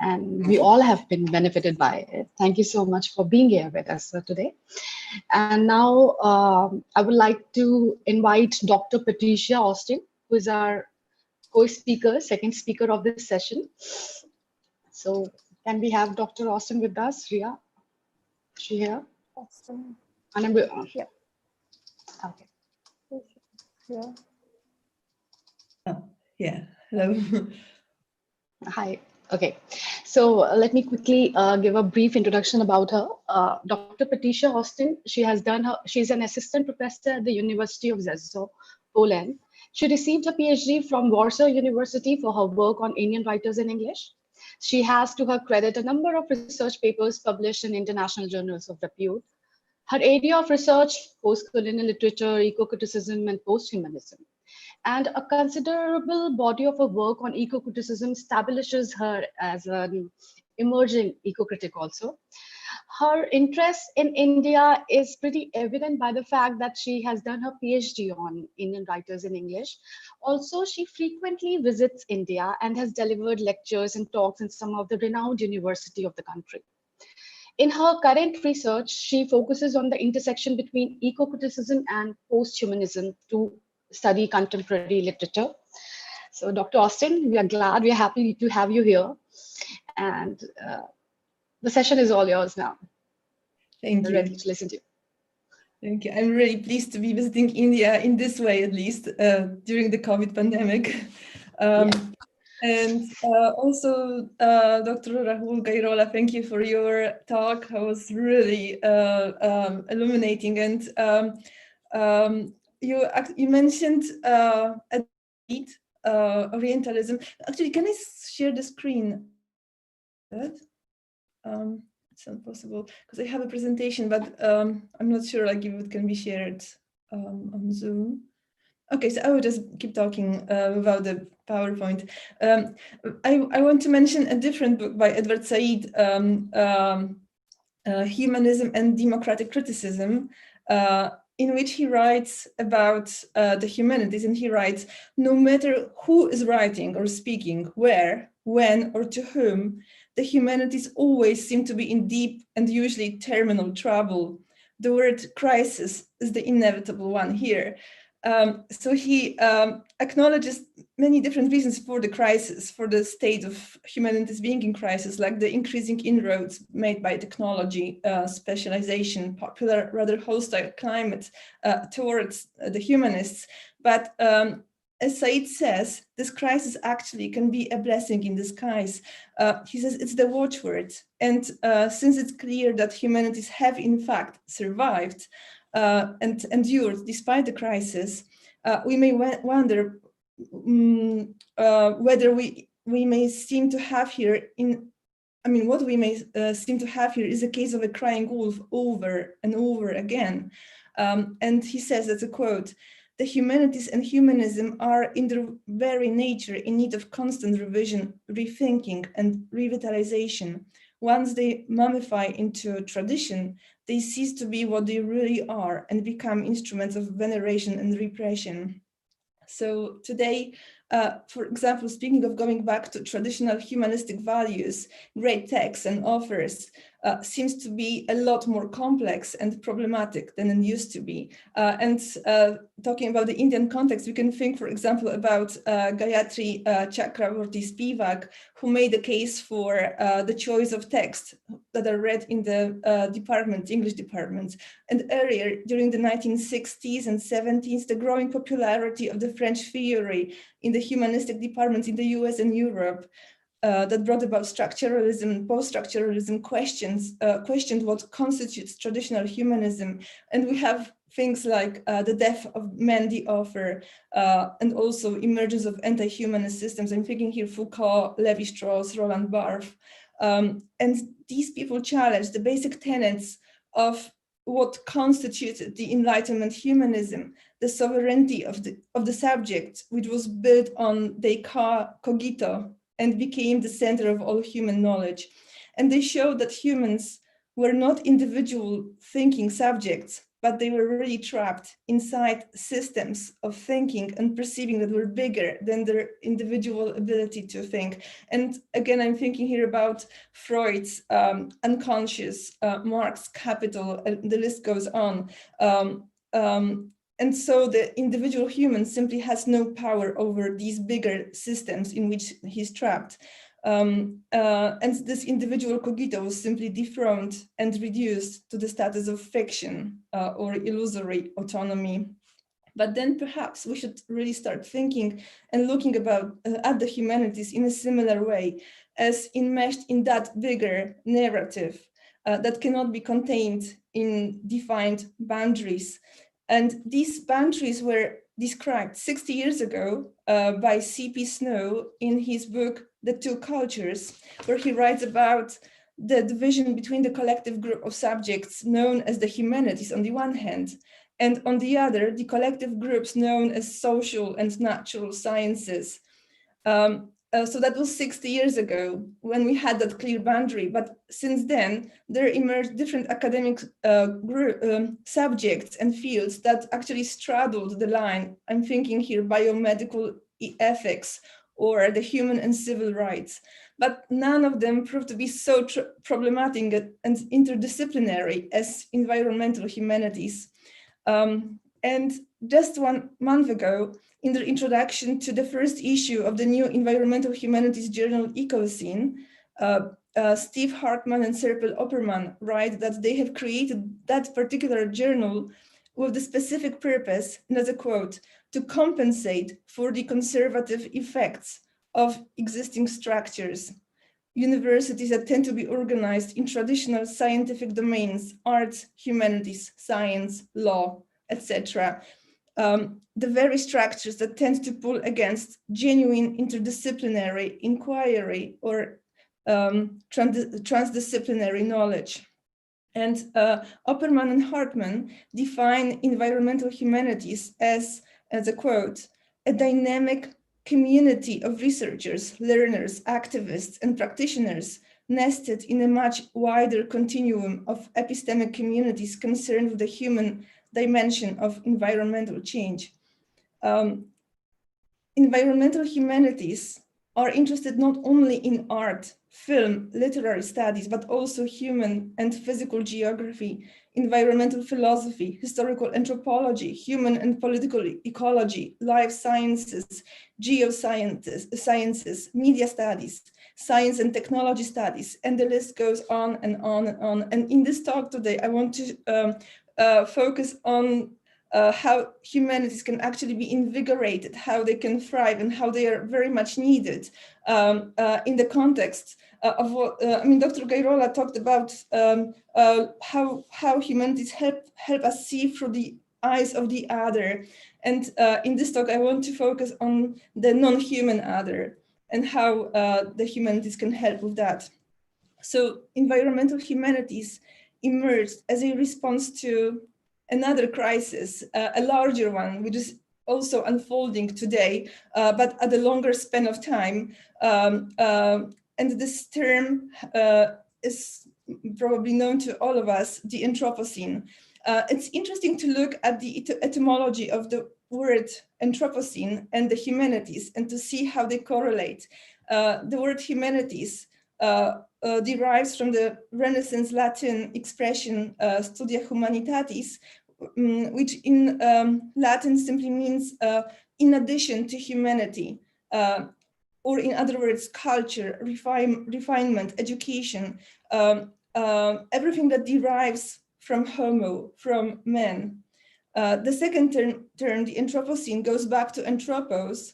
And we all have been benefited by it. Thank you so much for being here with us today. And now I would like to invite Dr. Patricia Austin, who is our co-speaker, second speaker of this session. So can we have Dr. Austin with us, Ria? Is she here? Austin. Yeah. Okay. Yeah. Oh, yeah. Hello. Hi. Okay. So let me quickly give a brief introduction about her. Dr. Patricia Austin, she's an assistant professor at the University of Rzeszów, Poland. She received a PhD from Warsaw University for her work on Indian writers in English. She has to her credit a number of research papers published in international journals of repute. Her area of research, post-colonial literature, eco-criticism, and post-humanism. And a considerable body of her work on eco-criticism establishes her as an emerging eco-critic also. Her interest in India is pretty evident by the fact that she has done her PhD on Indian writers in English. Also, she frequently visits India and has delivered lectures and talks in some of the renowned universities of the country. In her current research, she focuses on the intersection between eco-criticism and post-humanism to study contemporary literature. So Dr. Austin, we are happy to have you here. And the session is all yours now. Thank you. We're ready to listen to you. Thank you. I'm really pleased to be visiting India in this way, at least during the COVID pandemic. And also, Dr. Rahul Gairola, thank you for your talk. It was really illuminating. And you mentioned Orientalism. Actually, can I share the screen? It's not possible because I have a presentation, but I'm not sure if it can be shared on Zoom. Okay, so I will just keep talking without the PowerPoint. I want to mention a different book by Edward Said, Humanism and Democratic Criticism, in which he writes about the humanities, and he writes, no matter who is writing or speaking, where, when, or to whom, the humanities always seem to be in deep and usually terminal trouble. The word crisis is the inevitable one here. So he acknowledges many different reasons for the crisis, for the state of humanities being in crisis, like the increasing inroads made by technology, specialization, popular, rather hostile climate towards the humanists. But as Said says, this crisis actually can be a blessing in disguise. He says it's the watchword. And since it's clear that humanities have in fact survived, and endured despite the crisis, we may wonder whether we may seem to have here what we may seem to have here is a case of a crying wolf over and over again. And he says, that's a quote, the humanities and humanism are in their very nature in need of constant revision, rethinking, and revitalization. Once they mummify into tradition, they cease to be what they really are and become instruments of veneration and repression. So today, for example, speaking of going back to traditional humanistic values, great texts and authors seems to be a lot more complex and problematic than it used to be. Talking about the Indian context, we can think, for example, about Gayatri Chakravorty Spivak, who made a case for the choice of texts that are read in the English department. And earlier, during the 1960s and 70s, the growing popularity of the French theory in the humanistic departments in the US and Europe that brought about structuralism and post-structuralism questioned what constitutes traditional humanism. And we have things like the death of Mandy Offer and also emergence of anti-humanist systems. I'm thinking here Foucault, Lévi-Strauss, Roland Barthes. And these people challenge the basic tenets of what constituted the Enlightenment humanism, the sovereignty of the subject, which was built on Descartes' cogito and became the center of all human knowledge. And they showed that humans were not individual thinking subjects, but they were really trapped inside systems of thinking and perceiving that were bigger than their individual ability to think. And again, I'm thinking here about Freud's unconscious, Marx's capital, and the list goes on. And so the individual human simply has no power over these bigger systems in which he's trapped. And this individual cogito was simply dethroned and reduced to the status of fiction or illusory autonomy. But then perhaps we should really start thinking and looking at the humanities in a similar way, as enmeshed in that bigger narrative that cannot be contained in defined boundaries. And these boundaries were described 60 years ago by C.P. Snow in his book, The Two Cultures, where he writes about the division between the collective group of subjects known as the humanities on the one hand, and on the other, the collective groups known as social and natural sciences. So that was 60 years ago when we had that clear boundary. But since then, there emerged different academic subjects and fields that actually straddled the line. I'm thinking here biomedical ethics or the human and civil rights. But none of them proved to be so problematic and interdisciplinary as environmental humanities. And just 1 month ago, in their introduction to the first issue of the new environmental humanities journal Ecoscene, Steve Hartman and Serpil Opperman write that they have created that particular journal with the specific purpose, and as a quote, to compensate for the conservative effects of existing structures. Universities that tend to be organized in traditional scientific domains, arts, humanities, science, law, etc. The very structures that tend to pull against genuine interdisciplinary inquiry or transdisciplinary knowledge. And Opperman and Hartman define environmental humanities as a quote, a dynamic community of researchers, learners, activists, and practitioners nested in a much wider continuum of epistemic communities concerned with the human dimension of environmental change. Environmental humanities are interested not only in art, film, literary studies, but also human and physical geography, environmental philosophy, historical anthropology, human and political ecology, life sciences, geosciences, media studies, science and technology studies, and the list goes on and on and on. And in this talk today, I want to focus on how humanities can actually be invigorated, how they can thrive, and how they are very much needed in the context of what, Dr. Gairola talked about how humanities help us see through the eyes of the other. And in this talk, I want to focus on the non-human other and how the humanities can help with that. So environmental humanities emerged as a response to another crisis, a larger one, which is also unfolding today, but at a longer span of time. And this term is probably known to all of us, the Anthropocene. It's interesting to look at the etymology of the word Anthropocene and the humanities and to see how they correlate. The word humanities derives from the Renaissance Latin expression Studia Humanitatis, which in Latin simply means in addition to humanity, or in other words, culture, refinement, education, everything that derives from homo, from man. The second term, the Anthropocene, goes back to anthropos,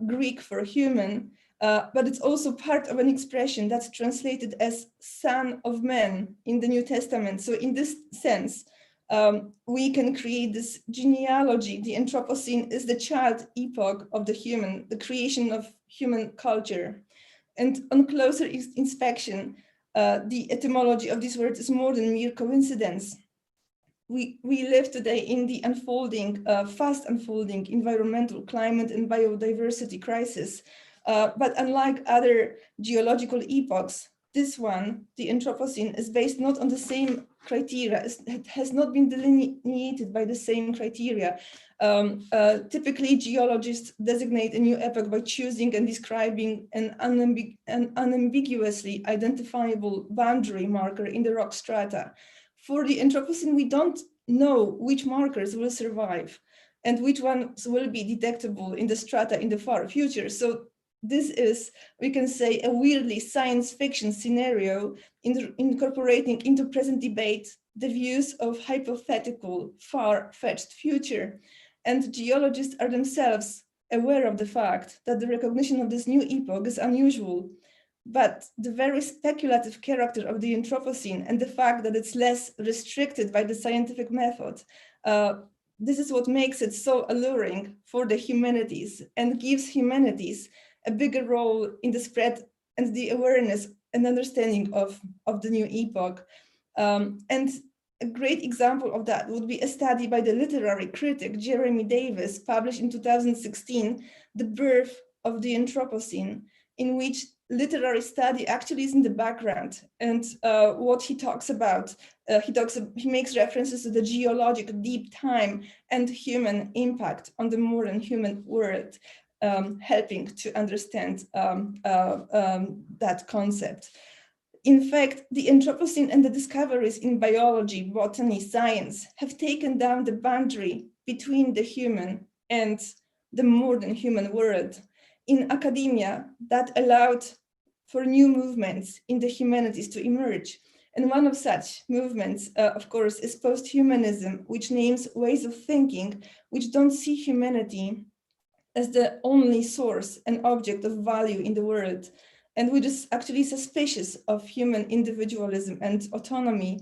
Greek for human, but it's also part of an expression that's translated as son of man in the New Testament. So in this sense, we can create this genealogy. The Anthropocene is the child epoch of the human, the creation of human culture. And on closer inspection, the etymology of this word is more than mere coincidence. We live today in the unfolding, fast unfolding environmental, climate and biodiversity crisis. But unlike other geological epochs, this one, the Anthropocene, is based not on the same criteria. It has not been delineated by the same criteria. Typically, geologists designate a new epoch by choosing and describing an unambiguously identifiable boundary marker in the rock strata. For the Anthropocene, we don't know which markers will survive and which ones will be detectable in the strata in the far future. So this is, we can say, a weirdly science fiction scenario incorporating into present debate the views of hypothetical, far-fetched future. And geologists are themselves aware of the fact that the recognition of this new epoch is unusual. But the very speculative character of the Anthropocene and the fact that it's less restricted by the scientific method, this is what makes it so alluring for the humanities and gives humanities a bigger role in the spread and the awareness and understanding of the new epoch. And a great example of that would be a study by the literary critic Jeremy Davis, published in 2016, The Birth of the Anthropocene, in which literary study actually is in the background. And what he talks about, he makes references to the geologic deep time and human impact on the modern human world, helping to understand that concept. In fact, the Anthropocene and the discoveries in biology, botany, science have taken down the boundary between the human and the modern human world. In academia, that allowed for new movements in the humanities to emerge. And one of such movements, of course, is Posthumanism, which names ways of thinking which don't see humanity as the only source and object of value in the world, and which is actually suspicious of human individualism and autonomy.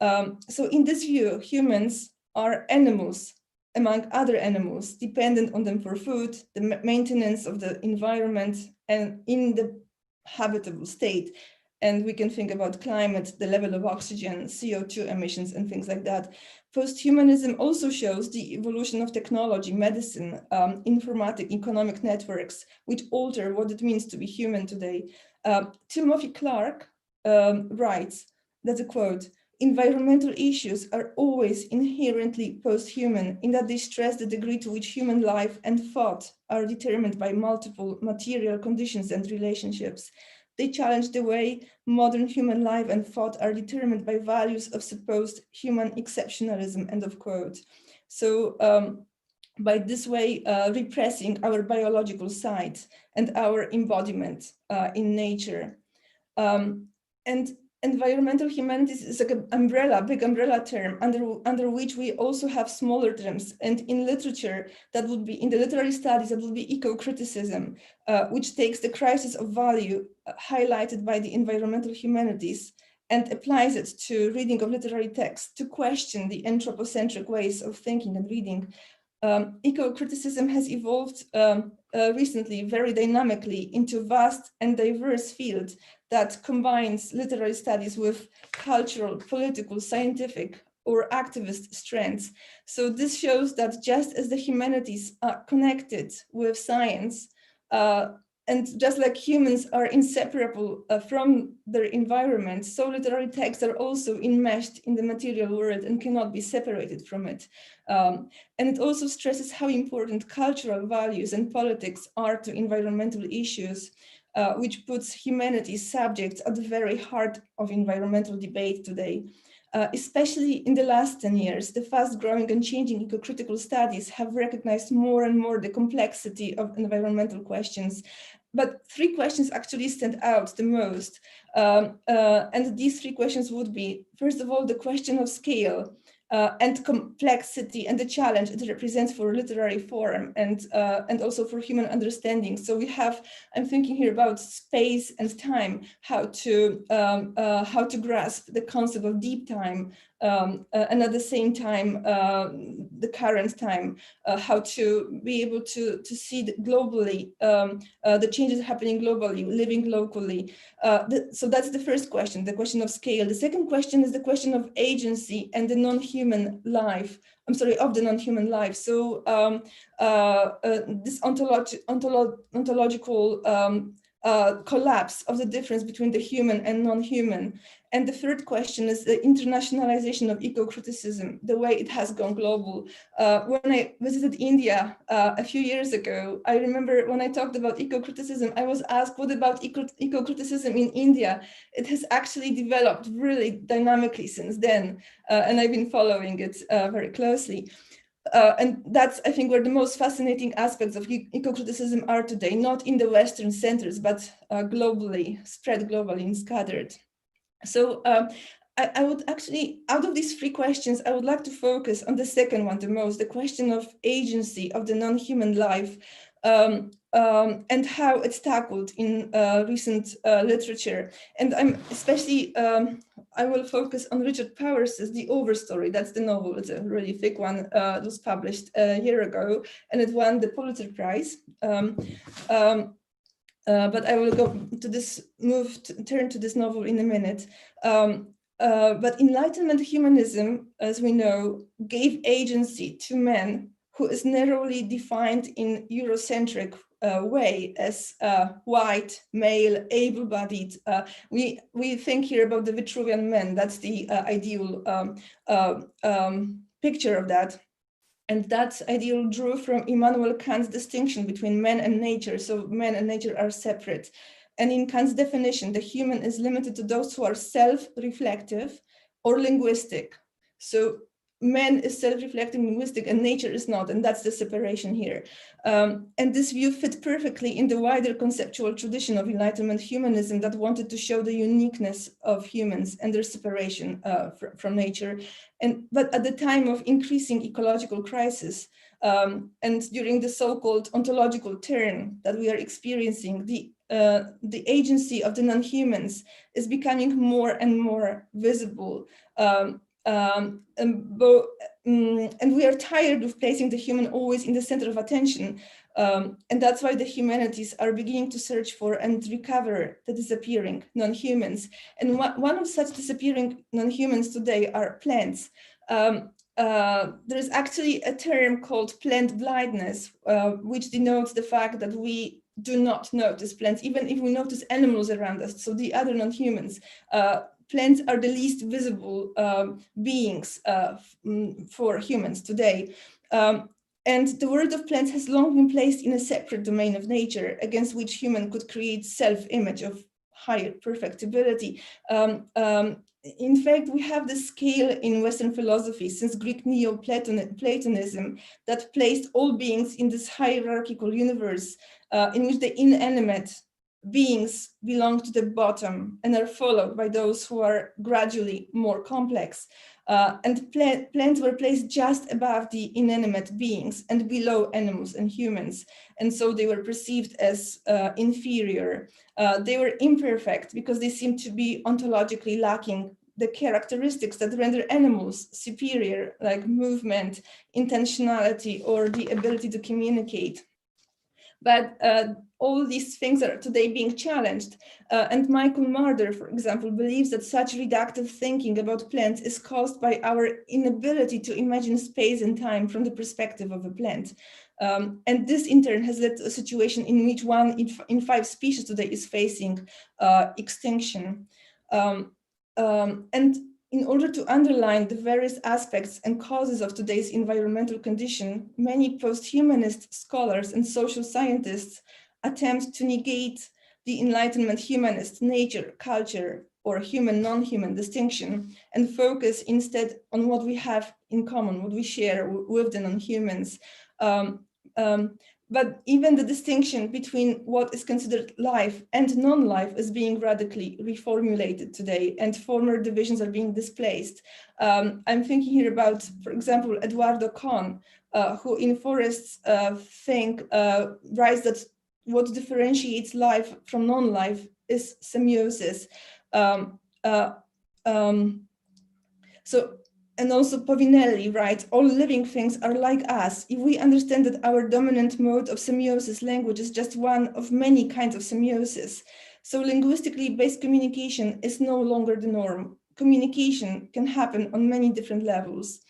So in this view, humans are animals among other animals, dependent on them for food, the maintenance of the environment, and in the habitable state. And we can think about climate, the level of oxygen, CO2 emissions, and things like that. Posthumanism also shows the evolution of technology, medicine, informatic, economic networks, which alter what it means to be human today. Timothy Clark writes, that's a quote, "Environmental issues are always inherently post-human in that they stress the degree to which human life and thought are determined by multiple material conditions and relationships. They challenge the way modern human life and thought are determined by values of supposed human exceptionalism," end of quote. So by this way, repressing our biological side and our embodiment in nature. And environmental humanities is like an umbrella, big umbrella term under which we also have smaller terms. And in literature, that would be, in the literary studies, that would be eco-criticism, which takes the crisis of value highlighted by the environmental humanities and applies it to reading of literary texts to question the anthropocentric ways of thinking and reading. Eco-criticism has evolved recently very dynamically into a vast and diverse field that combines literary studies with cultural, political, scientific or activist strands. So this shows that just as the humanities are connected with science, and just like humans are inseparable from their environment, so literary texts are also enmeshed in the material world and cannot be separated from it. And it also stresses how important cultural values and politics are to environmental issues, which puts humanities subjects at the very heart of environmental debate today. Especially in the last 10 years, the fast-growing and changing eco-critical studies have recognized more and more the complexity of environmental questions. But three questions actually stand out the most. And these three questions would be, first of all, the question of scale and complexity and the challenge it represents for literary form and also for human understanding. So we have, I'm thinking here about space and time, how to grasp the concept of deep time, and at the same time, the current time, how to be able to see globally, the changes happening globally, living locally. So that's the first question, the question of scale. The second question is the question of agency and the non-human life. I'm sorry, of the non-human life. So this ontological collapse of the difference between the human and non-human. And the third question is the internationalization of eco-criticism, the way it has gone global. When I visited India a few years ago, I remember when I talked about eco-criticism, I was asked, what about eco-criticism in India? It has actually developed really dynamically since then, and I've been following it very closely. And that's, I think, where the most fascinating aspects of eco-criticism are today, not in the Western centers, but globally, spread globally and scattered. So I would actually, out of these three questions, I would like to focus on the second one the most, the question of agency of the non-human life, and how it's tackled in recent literature. And I'm especially, I will focus on Richard Powers's The Overstory. That's the novel. It's a really thick one. It was published a year ago, and it won the Pulitzer Prize. But I will go to this, turn to this novel in a minute. But Enlightenment Humanism, as we know, gave agency to men who is narrowly defined in Eurocentric way as white, male, able-bodied. We think here about the Vitruvian man. That's the ideal picture of that. And that ideal drew from Immanuel Kant's distinction between man and nature. So man and nature are separate. And in Kant's definition, the human is limited to those who are self-reflective or linguistic. So man is self-reflecting, linguistic, and nature is not, and that's the separation here. And this view fit perfectly in the wider conceptual tradition of Enlightenment humanism that wanted to show the uniqueness of humans and their separation from nature. But at the time of increasing ecological crisis, and during the so-called ontological turn that we are experiencing, the agency of the non-humans is becoming more and more visible. And we are tired of placing the human always in the center of attention. And that's why the humanities are beginning to search for and recover the disappearing non-humans. And one of such disappearing non-humans today are plants. There's actually a term called plant blindness, which denotes the fact that we do not notice plants, even if we notice animals around us, so the other non-humans. Plants are the least visible beings for humans today. And the world of plants has long been placed in a separate domain of nature against which human could create self-image of higher perfectibility. In fact, we have the scale in Western philosophy since Greek Neoplatonism that placed all beings in this hierarchical universe in which the inanimate beings belong to the bottom and are followed by those who are gradually more complex. And plants were placed just above the inanimate beings and below animals and humans. And so they were perceived as inferior. They were imperfect because they seemed to be ontologically lacking the characteristics that render animals superior, like movement, intentionality, or the ability to communicate. But all these things are today being challenged. And Michael Marder, for example, believes that such reductive thinking about plants is caused by our inability to imagine space and time from the perspective of a plant. And this in turn has led to a situation in which 1 in 5 species today is facing extinction. And in order to underline the various aspects and causes of today's environmental condition, many post-humanist scholars and social scientists attempt to negate the Enlightenment humanist nature, culture, or human, non-human distinction, and focus instead on what we have in common, what we share with the non-humans. But even the distinction between what is considered life and non-life is being radically reformulated today, and former divisions are being displaced. I'm thinking here about, for example, Eduardo Kohn, who in Forests writes that what differentiates life from non-life is semiosis. And also Povinelli writes, all living things are like us. If we understand that our dominant mode of semiosis language is just one of many kinds of semiosis. So linguistically based communication is no longer the norm. Communication can happen on many different levels.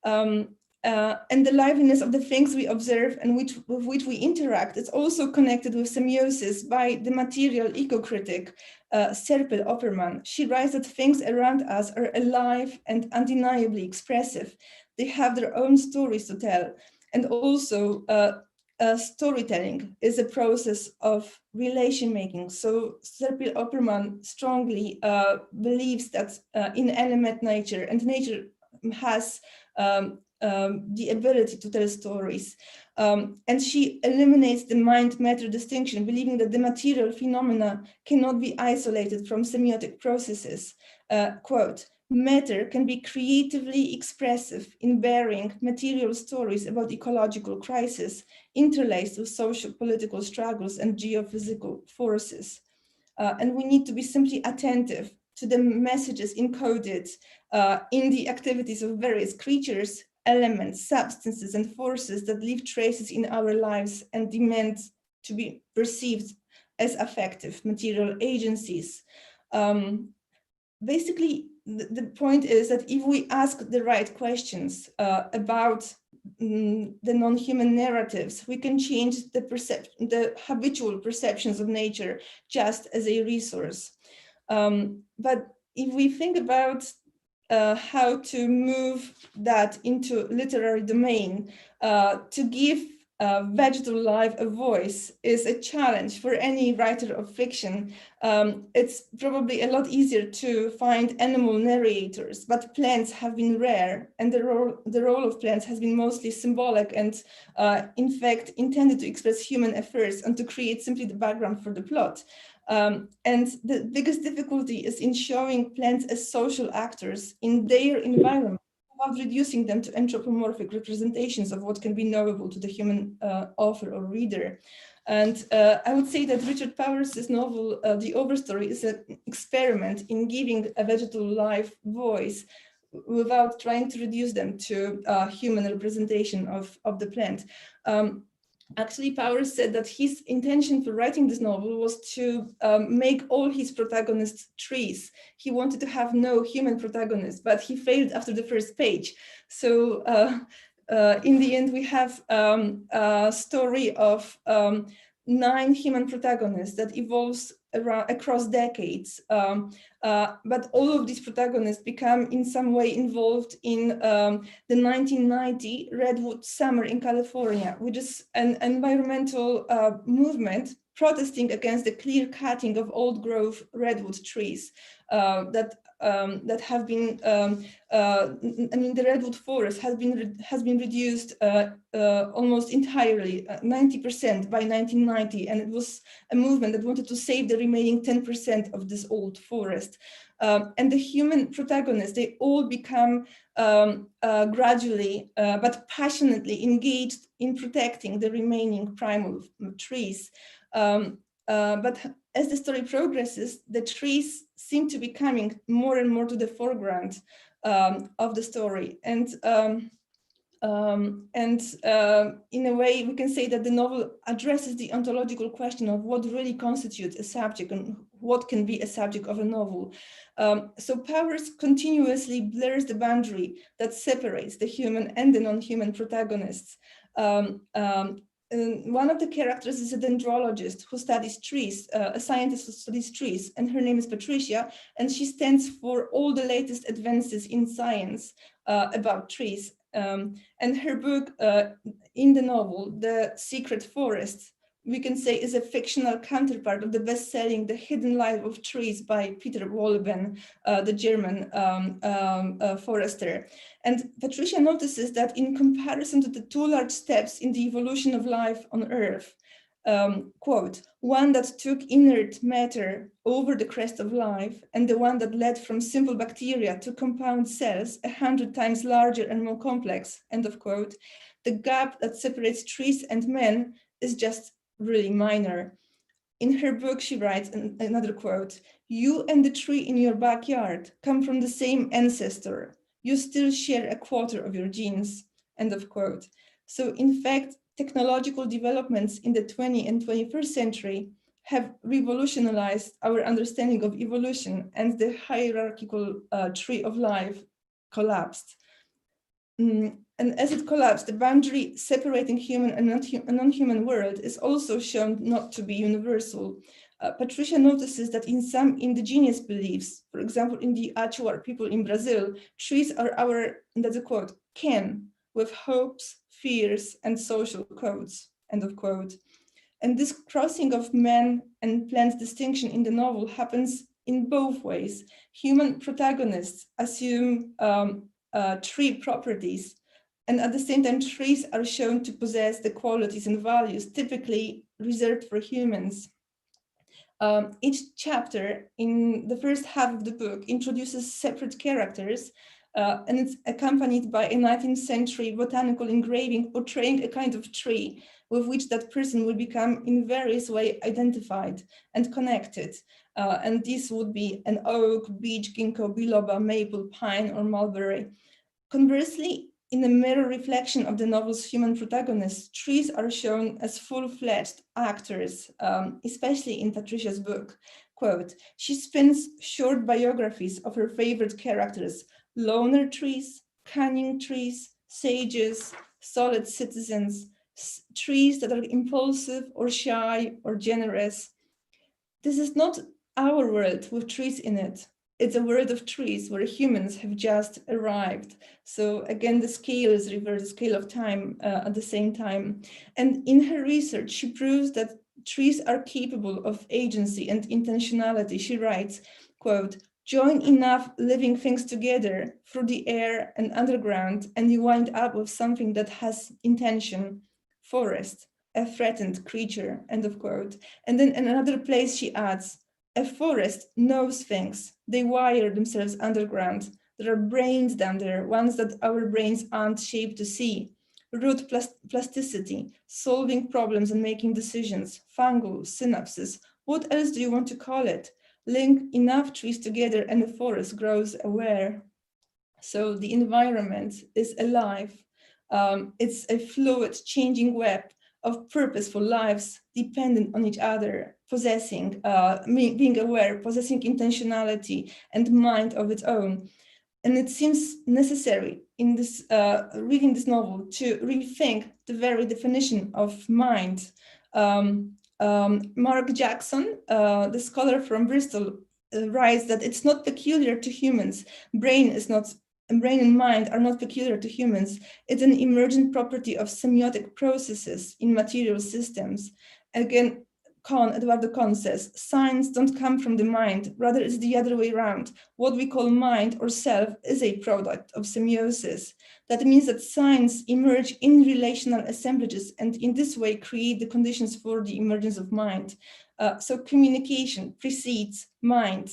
And the liveliness of the things we observe and with which we interact is also connected with semiosis by the material eco-critic, Serpil Opperman. She writes that things around us are alive and undeniably expressive. They have their own stories to tell. And also storytelling is a process of relation making. So Serpil Opperman strongly believes that inanimate nature and nature has the ability to tell stories. And she eliminates the mind-matter distinction, believing that the material phenomena cannot be isolated from semiotic processes. Quote, matter can be creatively expressive in bearing material stories about ecological crisis, interlaced with social political struggles and geophysical forces. And we need to be simply attentive to the messages encoded in the activities of various creatures, elements, substances, and forces that leave traces in our lives and demand to be perceived as affective material agencies. Basically, the point is that if we ask the right questions about the non-human narratives, we can change the habitual perceptions of nature just as a resource. But if we think about how to move that into literary domain, to give vegetal life a voice is a challenge for any writer of fiction. It's probably a lot easier to find animal narrators, but plants have been rare, and the role of plants has been mostly symbolic and in fact intended to express human affairs and to create simply the background for the plot. And the biggest difficulty is in showing plants as social actors in their environment, without reducing them to anthropomorphic representations of what can be knowable to the human author or reader. And I would say that Richard Powers' novel, The Overstory, is an experiment in giving a vegetal life voice without trying to reduce them to human representation of the plant. Actually, Powers said that his intention for writing this novel was to make all his protagonists trees. He wanted to have no human protagonist, but he failed after the first page. So in the end, we have a story of 9 human protagonists that evolves across decades. But all of these protagonists become in some way involved in the 1990 Redwood Summer in California, which is an environmental movement protesting against the clear cutting of old growth redwood trees that have been, I mean, the redwood forest has been reduced almost entirely, 90% by 1990, and it was a movement that wanted to save the remaining 10% of this old forest. And the human protagonists, they all become gradually but passionately engaged in protecting the remaining primal trees. But as the story progresses, the trees seem to be coming more and more to the foreground of the story. And In a way, we can say that the novel addresses the ontological question of what really constitutes a subject and what can be a subject of a novel. So Powers continuously blurs the boundary that separates the human and the non-human protagonists. One of the characters is a dendrologist who studies trees, a scientist who studies trees, and her name is Patricia, and she stands for all the latest advances in science about trees. And her book in the novel, The Secret Forest, we can say is a fictional counterpart of the best-selling The Hidden Life of Trees by Peter Wolleben, the German forester. And Patricia notices that in comparison to the two large steps in the evolution of life on Earth, quote, one that took inert matter over the crest of life and the one that led from simple bacteria to compound cells 100 times larger and more complex, end of quote, the gap that separates trees and men is just really minor. In her book, she writes another quote, you and the tree in your backyard come from the same ancestor. You still share a quarter of your genes, end of quote. So in fact, technological developments in the 20th and 21st century have revolutionized our understanding of evolution, and the hierarchical tree of life collapsed. And as it collapsed, the boundary separating human and non-human world is also shown not to be universal. Patricia notices that in some indigenous beliefs, for example, in the Achuar people in Brazil, trees are our, and that's a quote, kin, with hopes, fears, and social codes, end of quote. And this crossing of man and plant distinction in the novel happens in both ways. Human protagonists assume tree properties, and at the same time, trees are shown to possess the qualities and values typically reserved for humans. Each chapter in the first half of the book introduces separate characters, and it's accompanied by a 19th century botanical engraving portraying a kind of tree with which that person will become in various ways identified and connected. And this would be an oak, beech, ginkgo biloba, maple, pine, or mulberry. Conversely, in the mirror reflection of the novel's human protagonists, trees are shown as full-fledged actors, especially in Patricia's book. Quote, she spins short biographies of her favorite characters, loner trees, cunning trees, sages, solid citizens, trees that are impulsive or shy or generous. This is not our world with trees in it. It's a world of trees where humans have just arrived. So again, the scale is reversed, the scale of time at the same time. And in her research, she proves that trees are capable of agency and intentionality. She writes, quote, join enough living things together through the air and underground, and you wind up with something that has intention. Forest, a threatened creature, end of quote. And then in another place she adds, a forest knows things. They wire themselves underground. There are brains down there, ones that our brains aren't shaped to see. Root plasticity, solving problems and making decisions, fungal, synapses. What else do you want to call it? Link enough trees together and the forest grows aware. So the environment is alive. It's a fluid, changing web of purposeful lives dependent on each other, possessing, being aware, possessing intentionality and mind of its own. And it seems necessary in this reading this novel to rethink the very definition of mind. Mark Jackson, the scholar from Bristol, writes that it's not peculiar to humans. Brain and mind are not peculiar to humans. It's an emergent property of semiotic processes in material systems. Again, Eduardo Kahn says, signs don't come from the mind, rather it's the other way around. What we call mind or self is a product of semiosis. That means that signs emerge in relational assemblages and in this way create the conditions for the emergence of mind. So communication precedes mind.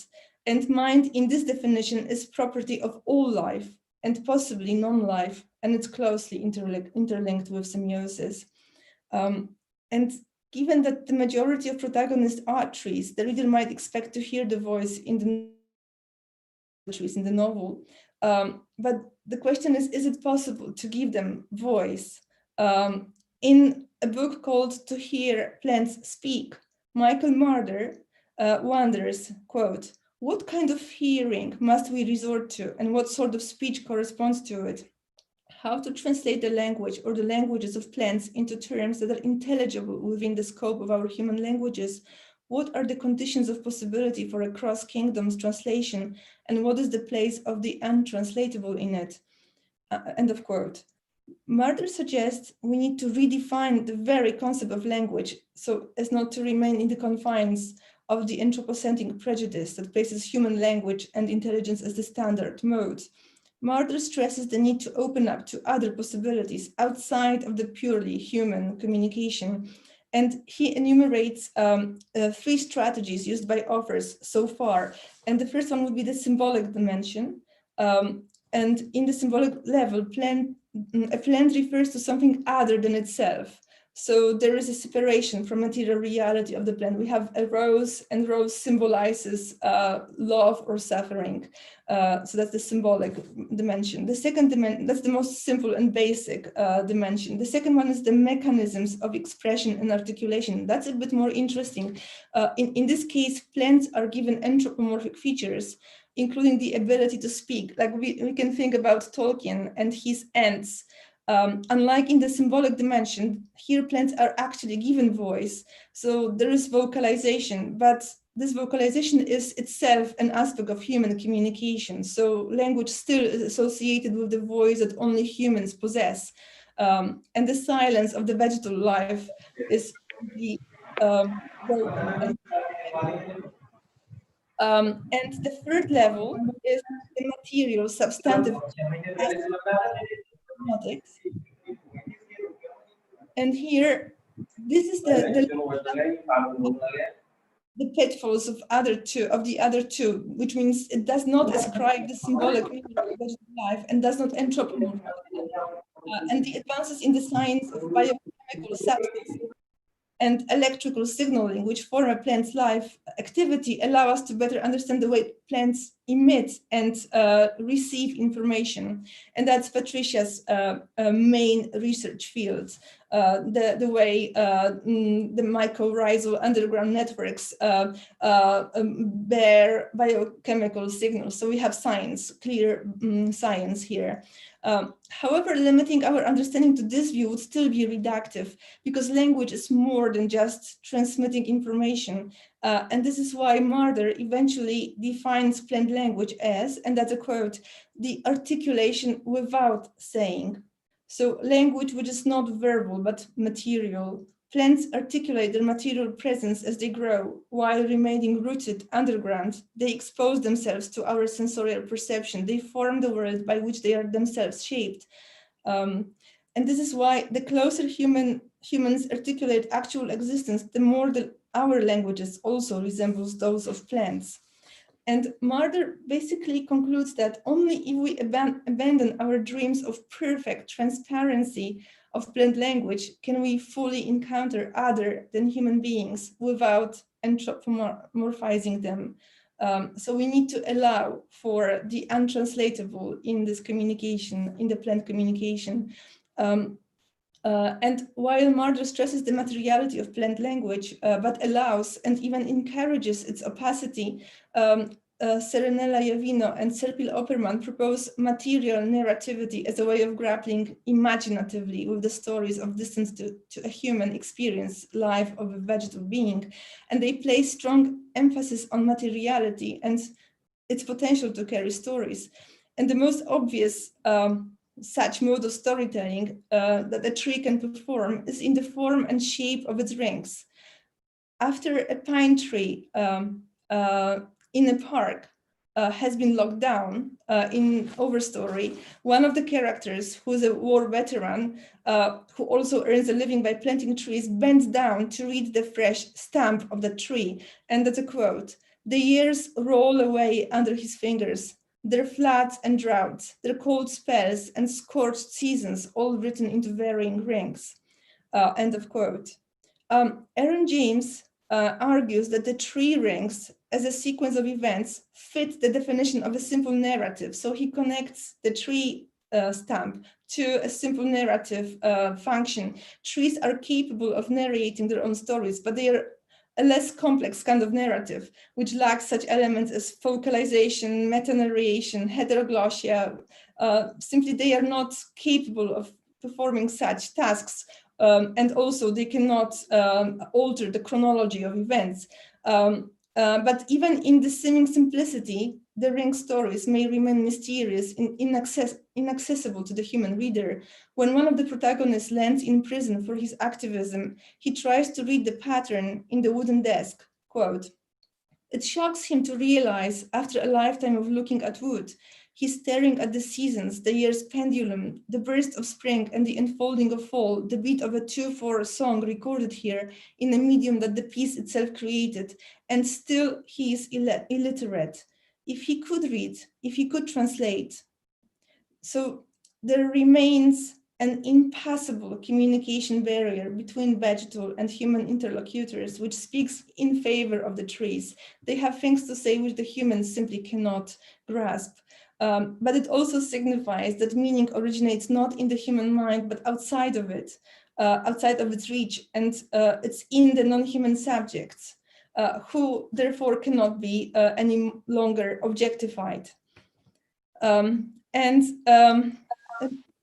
And mind in this definition is property of all life and possibly non-life, and it's closely interlinked with semiosis. And given that the majority of protagonists are trees, the reader might expect to hear the voice in the trees in the novel. But the question is it possible to give them voice? In a book called To Hear Plants Speak, Michael Marder wonders, quote, what kind of hearing must we resort to and what sort of speech corresponds to it? How to translate the language or the languages of plants into terms that are intelligible within the scope of our human languages? What are the conditions of possibility for a cross-kingdoms translation? And what is the place of the untranslatable in it? End of quote. Marder suggests we need to redefine the very concept of language so as not to remain in the confines of the anthropocentric prejudice that places human language and intelligence as the standard mode. Marder stresses the need to open up to other possibilities outside of the purely human communication. And he enumerates 3 strategies used by authors so far. And the first one would be the symbolic dimension. And in the symbolic level, a plant refers to something other than itself. So there is a separation from material reality of the plant. We have a rose, and rose symbolizes love or suffering. So that's the symbolic dimension. The second dimension, that's the most simple and basic dimension. The second one is the mechanisms of expression and articulation. That's a bit more interesting. In this case, plants are given anthropomorphic features, including the ability to speak. Like we can think about Tolkien and his ants. Unlike in the symbolic dimension, here plants are actually given voice. So there is vocalization, but this vocalization is itself an aspect of human communication. So language still is associated with the voice that only humans possess. And the silence of the vegetal life is the vocal. And the third level is the material, substantive mathematics. And here, this is the pitfalls of the other two, which means it does not ascribe the symbolic meaning of vegetal life and does not anthropomorphize. And the advances in the science of biochemical substances and electrical signaling, which form a plant's life activity, allow us to better understand the way plants emit and receive information. And that's Patricia's main research field, the way the mycorrhizal underground networks bear biochemical signals. So we have science, clear science here. However, limiting our understanding to this view would still be reductive, because language is more than just transmitting information. And this is why Marder eventually defines plant language as, and that's a quote, the articulation without saying. So language which is not verbal, but material. Plants articulate their material presence as they grow, while remaining rooted underground. They expose themselves to our sensorial perception. They form the world by which they are themselves shaped. And this is why the closer humans articulate actual existence, the more our languages also resembles those of plants. And Marder basically concludes that only if we abandon our dreams of perfect transparency of plant language can we fully encounter other than human beings without anthropomorphizing them. So we need to allow for the untranslatable in this communication, in the plant communication. And while Marder stresses the materiality of plant language, but allows and even encourages its opacity, Serenella Iovino and Serpil Opperman propose material narrativity as a way of grappling imaginatively with the stories of distance to a human experience, life of a vegetal being. And they place strong emphasis on materiality and its potential to carry stories. And the most obvious such mode of storytelling that a tree can perform is in the form and shape of its rings. After a pine tree in a park has been locked down in Overstory, one of the characters, who is a war veteran, who also earns a living by planting trees, bends down to read the fresh stamp of the tree. And that's a quote: "The years roll away under his fingers, their floods and droughts, their cold spells and scorched seasons, all written into varying rings." End of quote. Aaron James argues that the tree rings as a sequence of events fit the definition of a simple narrative. So he connects the tree stamp to a simple narrative function. Trees are capable of narrating their own stories, but they are a less complex kind of narrative, which lacks such elements as focalization, meta-narration, heteroglossia. Simply, they are not capable of performing such tasks, and also they cannot alter the chronology of events. But even in the seeming simplicity, the ring stories may remain mysterious and inaccessible to the human reader. When one of the protagonists lands in prison for his activism, he tries to read the pattern in the wooden desk. Quote, "It shocks him to realize, after a lifetime of looking at wood, he's staring at the seasons, the year's pendulum, the burst of spring and the unfolding of fall, the beat of a 2/4 song recorded here in a medium that the piece itself created, and still he is illiterate. If he could read, if he could translate." So there remains an impassable communication barrier between vegetal and human interlocutors, which speaks in favor of the trees. They have things to say which the humans simply cannot grasp. But it also signifies that meaning originates not in the human mind, but outside of it, outside of its reach, and it's in the non-human subjects, who therefore cannot be any longer objectified.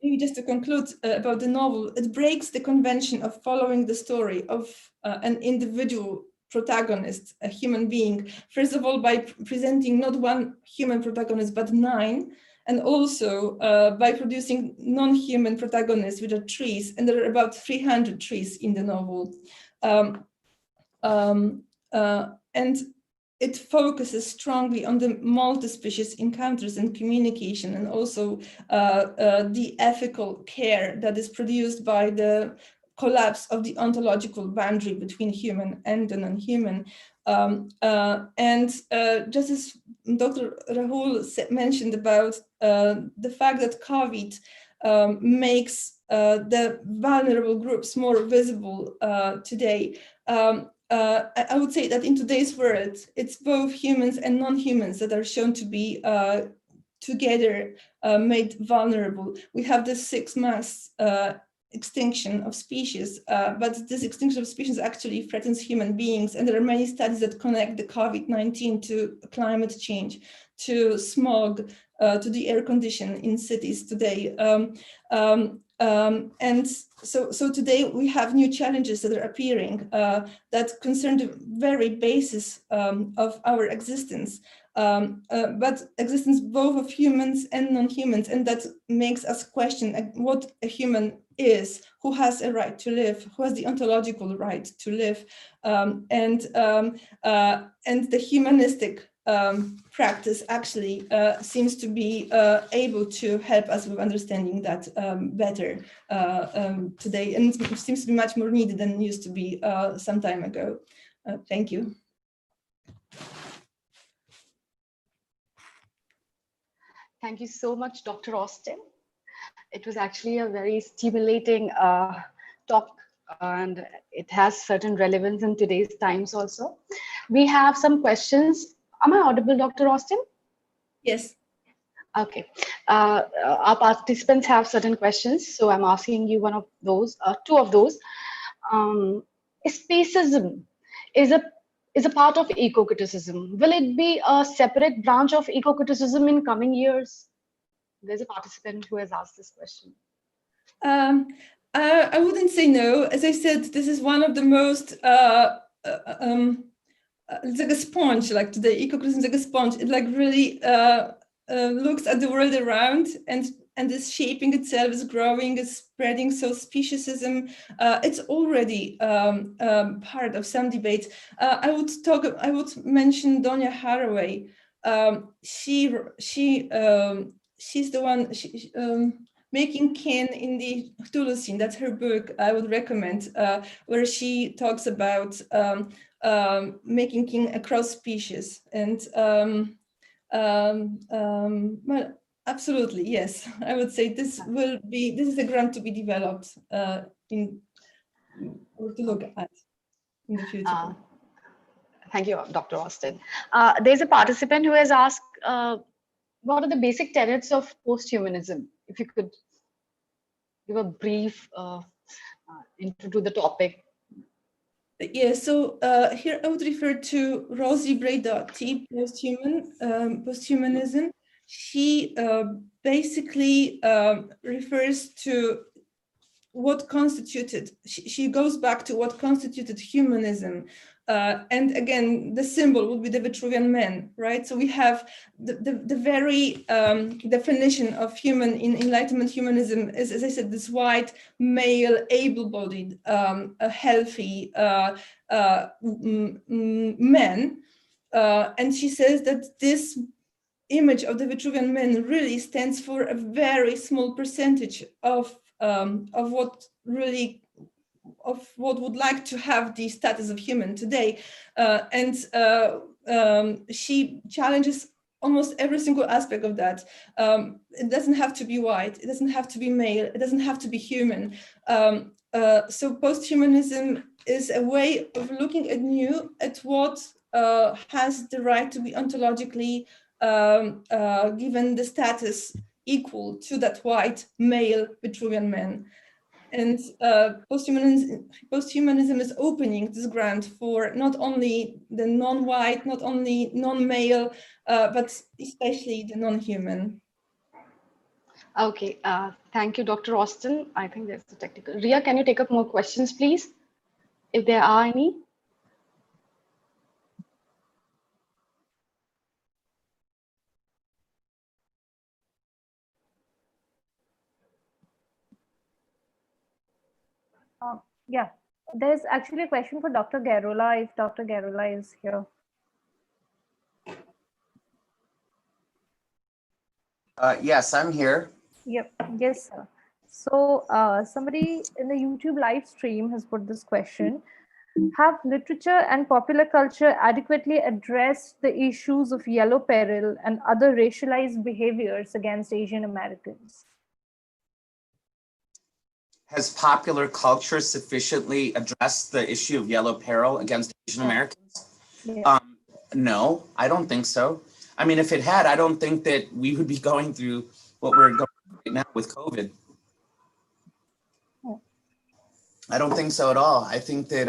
Maybe just to conclude about the novel, it breaks the convention of following the story of an individual protagonist, a human being, first of all, by presenting not one human protagonist, but 9, and also by producing non-human protagonists, which are trees, and there are about 300 trees in the novel. And it focuses strongly on the multi-species encounters and communication, and also the ethical care that is produced by the collapse of the ontological boundary between human and the non-human. Just as Dr. Rahul mentioned about the fact that COVID makes the vulnerable groups more visible today, I would say that in today's world, it's both humans and non-humans that are shown to be together made vulnerable. We have the 6 mass extinction of species, but this extinction of species actually threatens human beings. And there are many studies that connect the COVID-19 to climate change, to smog, to the air condition in cities today. And so today we have new challenges that are appearing that concern the very basis of our existence, but existence both of humans and non-humans, and that makes us question what a human is, who has a right to live, who has the ontological right to live, and the humanistic practice actually seems to be able to help us with understanding that better today, and it seems to be much more needed than it used to be some time ago. Thank you. Thank you so much, Dr. Austin. It was actually a very stimulating talk, and it has certain relevance in today's times also. We have some questions. Am I audible, Dr. Austin? Yes. Okay. Our participants have certain questions, so I'm asking you one of those, 2 of those. Speciesism is a part of eco-criticism. Will it be a separate branch of eco-criticism in coming years? There's a participant who has asked this question. I wouldn't say no. As I said, this is one of the most it's like a sponge, like today, eco-criticism is like a sponge. It like really looks at the world around and is shaping itself, is growing, is spreading. So speciesism, it's already part of some debate. I would mention Donia Haraway. She's the one, Making Kin in the Cthulhu. That's her book. I would recommend, where she talks about making kin across species. And well, absolutely, yes. I would say this is a ground to be developed or to look at in the future. Thank you, Dr. Austin. There's a participant who has asked, what are the basic tenets of post-humanism? If you could give a brief intro to the topic. Yeah, so here I would refer to Rosie Braidotti, Posthumanism. She basically refers to what constituted, she goes back to what constituted humanism. And again, the symbol would be the Vitruvian man, right? So we have the very definition of human in Enlightenment humanism is, as I said, this white, male, able-bodied, healthy man. And she says that this image of the Vitruvian man really stands for a very small percentage of what really, of what would like to have the status of human today. She challenges almost every single aspect of that. It doesn't have to be white, it doesn't have to be male, it doesn't have to be human. So post-humanism is a way of looking at what has the right to be ontologically given the status equal to that white male Vitruvian man. And post-humanism is opening this ground for not only the non-white, not only non-male, but especially the non-human. Okay, thank you, Dr. Austin. I think there's the technical. Ria, can you take up more questions, please, if there are any? Yeah, there's actually a question for Dr. Garola, if Dr. Garola is here. Yes, I'm here. Yep. Yes, sir. So somebody in the YouTube live stream has put this question. Have literature and popular culture adequately addressed the issues of yellow peril and other racialized behaviors against Asian Americans? Has popular culture sufficiently addressed the issue of yellow peril against Asian Americans? Yeah. No, I don't think so. I mean, if it had, I don't think that we would be going through what we're going through right now with COVID. I don't think so at all. I think that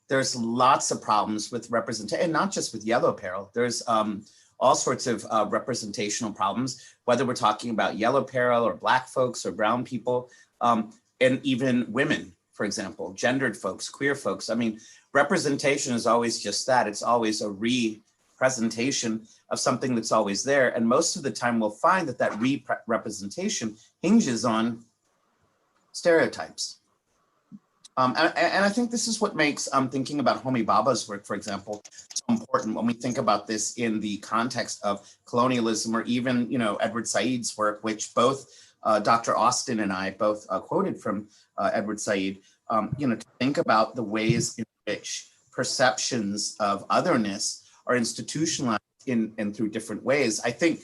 there's lots of problems with representation, and not just with yellow peril. There's all sorts of representational problems, whether we're talking about yellow peril or Black folks or brown people, and even women, for example, gendered folks, queer folks. I mean, representation is always just that. It's always a representation of something that's always there. And most of the time we'll find that that representation hinges on stereotypes. And I think this is what makes thinking about Homi Bhabha's work, for example, so important when we think about this in the context of colonialism, or even, you know, Edward Said's work, which both Dr. Austin and I both quoted from Edward Said, you know, to think about the ways in which perceptions of otherness are institutionalized in and through different ways. I think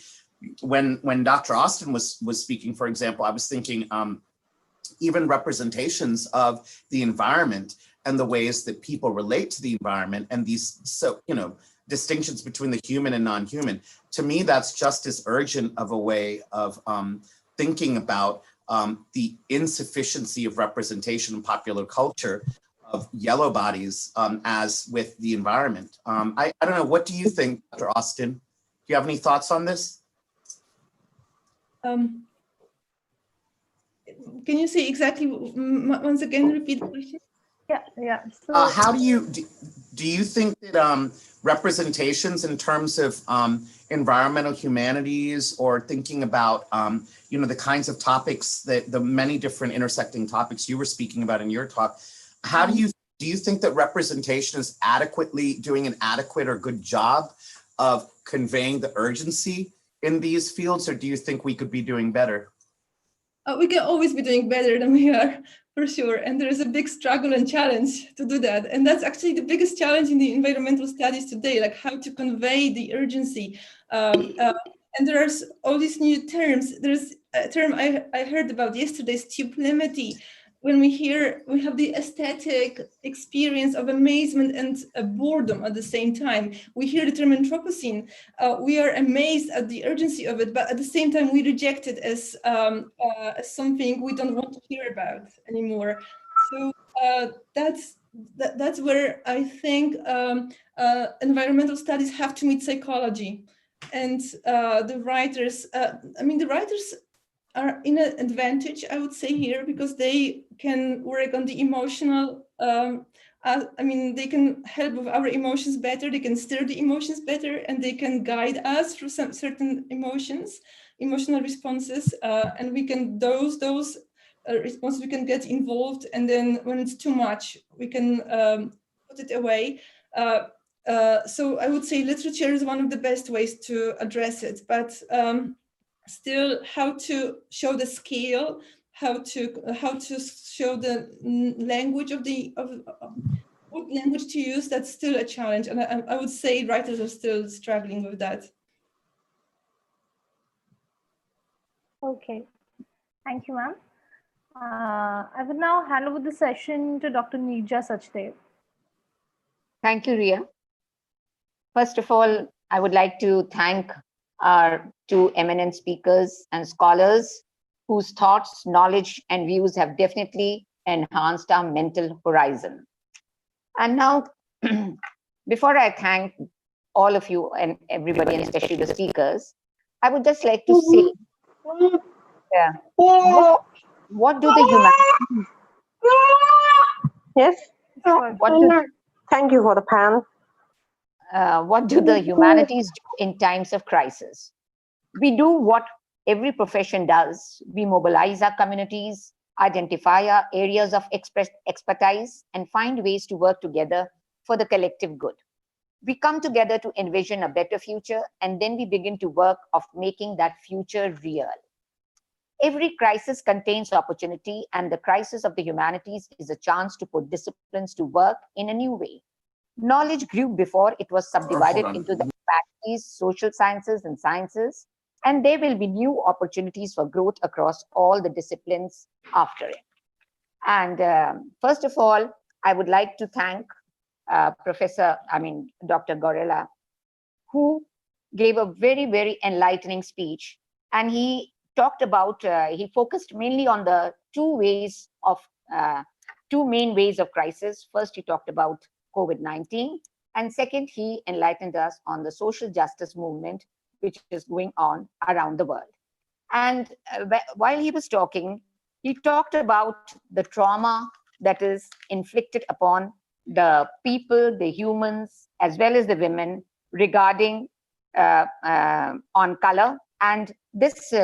when Dr. Austin was speaking, for example, I was thinking even representations of the environment and the ways that people relate to the environment, and these, so, you know, distinctions between the human and non-human. To me, that's just as urgent of a way of thinking about the insufficiency of representation in popular culture of yellow bodies as with the environment. I don't know, what do you think, Dr. Austin? Do you have any thoughts on this? Can you say exactly, once again, repeat the question? Yeah. So, how do you think that representations in terms of environmental humanities, or thinking about you know, the kinds of topics that the many different intersecting topics you were speaking about in your talk, how do you think that representation is adequately doing an adequate or good job of conveying the urgency in these fields, or do you think we could be doing better? We can always be doing better than we are, for sure. And there is a big struggle and challenge to do that. And that's actually the biggest challenge in the environmental studies today, like how to convey the urgency. And there's all these new terms. There's a term I heard about yesterday, stuplimity, when we have the aesthetic experience of amazement and boredom at the same time. We hear the term Anthropocene, we are amazed at the urgency of it, but at the same time we reject it as something we don't want to hear about anymore. So that's where I think environmental studies have to meet psychology. And the writers are in an advantage, I would say, here, because they can work on the emotional, they can help with our emotions better, they can stir the emotions better, and they can guide us through some certain emotional responses, and we can those responses, we can get involved, and then when it's too much, we can put it away. So I would say literature is one of the best ways to address it, but still, how to show the scale, how to show the language of what language to use, that's still a challenge. And I would say writers are still struggling with that. Okay, thank you, ma'am. I will now hand over the session to Dr. Neerja Sachdev. Thank you, Ria. First of all, I would like to thank our two eminent speakers and scholars whose thoughts, knowledge, and views have definitely enhanced our mental horizon. And now, before I thank all of you and everybody, and especially the speakers, I would just like to say, what do the humanities? Yes. Thank you for the pen. What do the humanities do in times of crisis? We do what every profession does. We mobilize our communities, identify our areas of expertise, and find ways to work together for the collective good. We come together to envision a better future, and then we begin to work of making that future real. Every crisis contains opportunity, and the crisis of the humanities is a chance to put disciplines to work in a new way. Knowledge grew before it was subdivided into the humanities, social sciences, and sciences, and there will be new opportunities for growth across all the disciplines after it. And first of all, I would like to thank Dr. Gorilla, who gave a very, very enlightening speech. And he talked about, he focused mainly on the two main ways of crisis. First, he talked about COVID-19. And second, he enlightened us on the social justice movement, which is going on around the world. And while he was talking, he talked about the trauma that is inflicted upon the people, the humans, as well as the women regarding on color. And this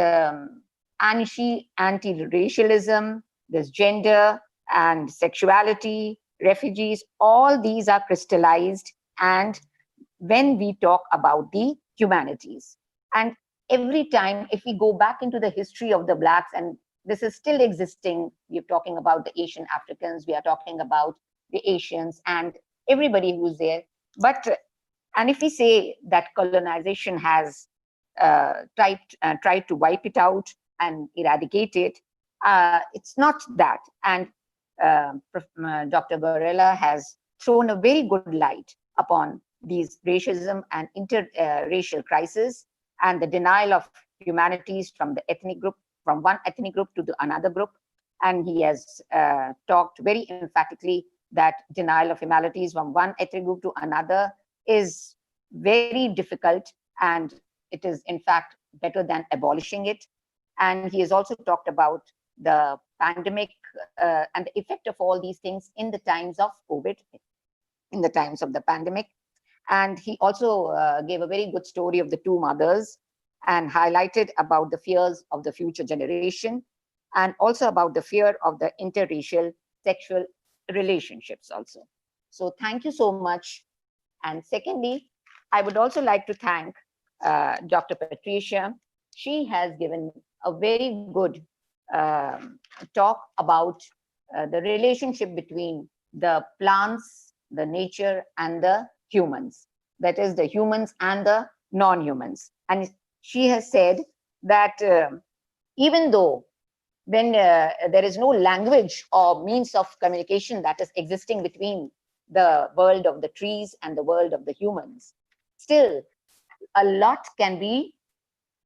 anti-racialism, this gender and sexuality, refugees, all these are crystallized. And when we talk about the humanities, and every time, if we go back into the history of the Blacks, and this is still existing, we're talking about the Asian Africans, we are talking about the Asians and everybody who's there. But, and if we say that colonization has tried to wipe it out and eradicate it, it's not that. And Dr. Gorilla has thrown a very good light upon these racism and interracial crisis and the denial of humanities from the ethnic group, from one ethnic group to the another group. And he has talked very emphatically that denial of humanities from one ethnic group to another is very difficult, and it is in fact better than abolishing it. And he has also talked about the pandemic and the effect of all these things in the times of COVID, in the times of the pandemic. And he also gave a very good story of the two mothers and highlighted about the fears of the future generation and also about the fear of the interracial sexual relationships also. So thank you so much. And secondly, I would also like to thank Dr. Patricia. She has given a very good talk about the relationship between the plants, the nature, and the humans. That is, the humans and the non-humans. And she has said that even though when there is no language or means of communication that is existing between the world of the trees and the world of the humans, still a lot can be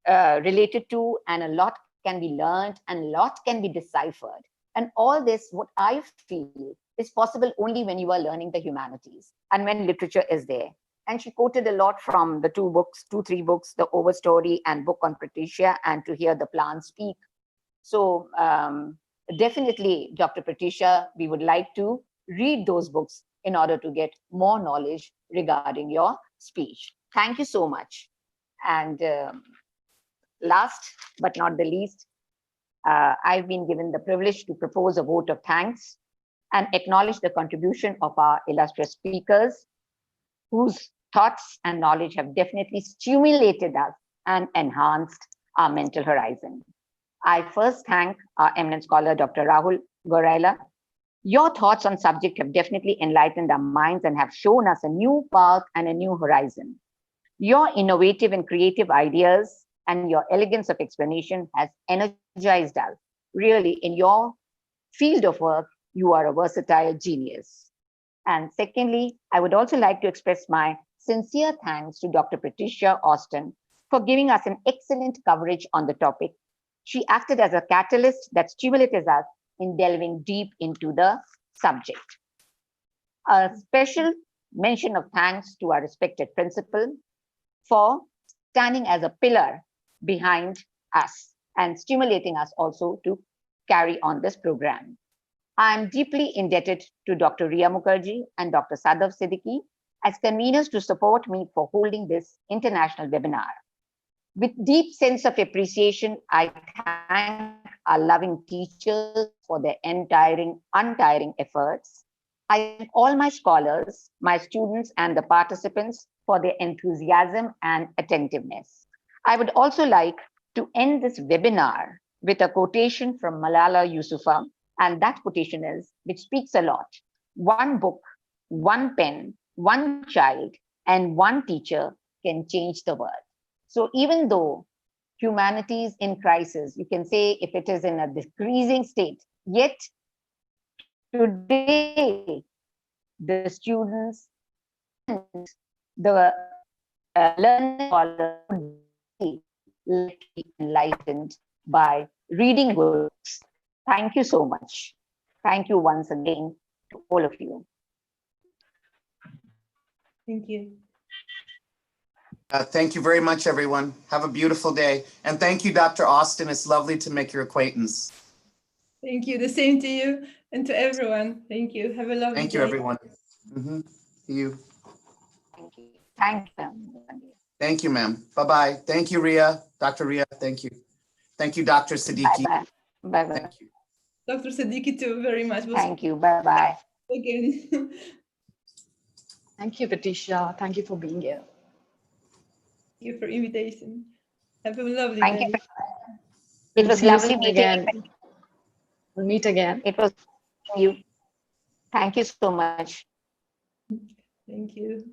related to, and a lot can be learned, and a lot can be deciphered. And all this, what I feel, is possible only when you are learning the humanities and when literature is there. And she quoted a lot from the three books, The Overstory and book on Patricia, and To Hear the Plants Speak. So definitely, Dr. Patricia, we would like to read those books in order to get more knowledge regarding your speech. Thank you so much. And last but not the least, I've been given the privilege to propose a vote of thanks and acknowledge the contribution of our illustrious speakers, whose thoughts and knowledge have definitely stimulated us and enhanced our mental horizon. I first thank our eminent scholar, Dr. Rahul Goraila. Your thoughts on subject have definitely enlightened our minds and have shown us a new path and a new horizon. Your innovative and creative ideas and your elegance of explanation has energized us. Really, in your field of work, you are a versatile genius. And secondly, I would also like to express my sincere thanks to Dr. Patricia Austin for giving us an excellent coverage on the topic. She acted as a catalyst that stimulated us in delving deep into the subject. A special mention of thanks to our respected principal for standing as a pillar behind us and stimulating us also to carry on this program. I'm deeply indebted to Dr. Riya Mukherjee and Dr. Sadav Siddiqui as conveners to support me for holding this international webinar. With deep sense of appreciation, I thank our loving teachers for their untiring efforts. I thank all my scholars, my students, and the participants for their enthusiasm and attentiveness. I would also like to end this webinar with a quotation from Malala Yousafzai, and that quotation is, which speaks a lot: one book, one pen, one child, and one teacher can change the world. So even though humanities in crisis, you can say if it is in a decreasing state, yet today the students and the learning scholars would be enlightened by reading books. Thank you so much. Thank you once again to all of you. Thank you. Thank you very much, everyone. Have a beautiful day. And thank you, Dr. Austin. It's lovely to make your acquaintance. Thank you. The same to you and to everyone. Thank you. Have a lovely day. Thank you, everyone. See you. Thank you. Thank you. Thank you, ma'am. Bye-bye. Thank you, Ria. Dr. Ria, thank you. Thank you, Dr. Siddiqui. Bye-bye. Bye-bye. Thank you. Dr. Siddiqui too, very much. Thank you. Bye-bye. Again. Thank you, Patricia. Thank you for being here. Thank you for invitation. Have a lovely Thank day. you. It was See you lovely soon meeting again. you. We'll meet again. It was you. Thank you so much. Thank you.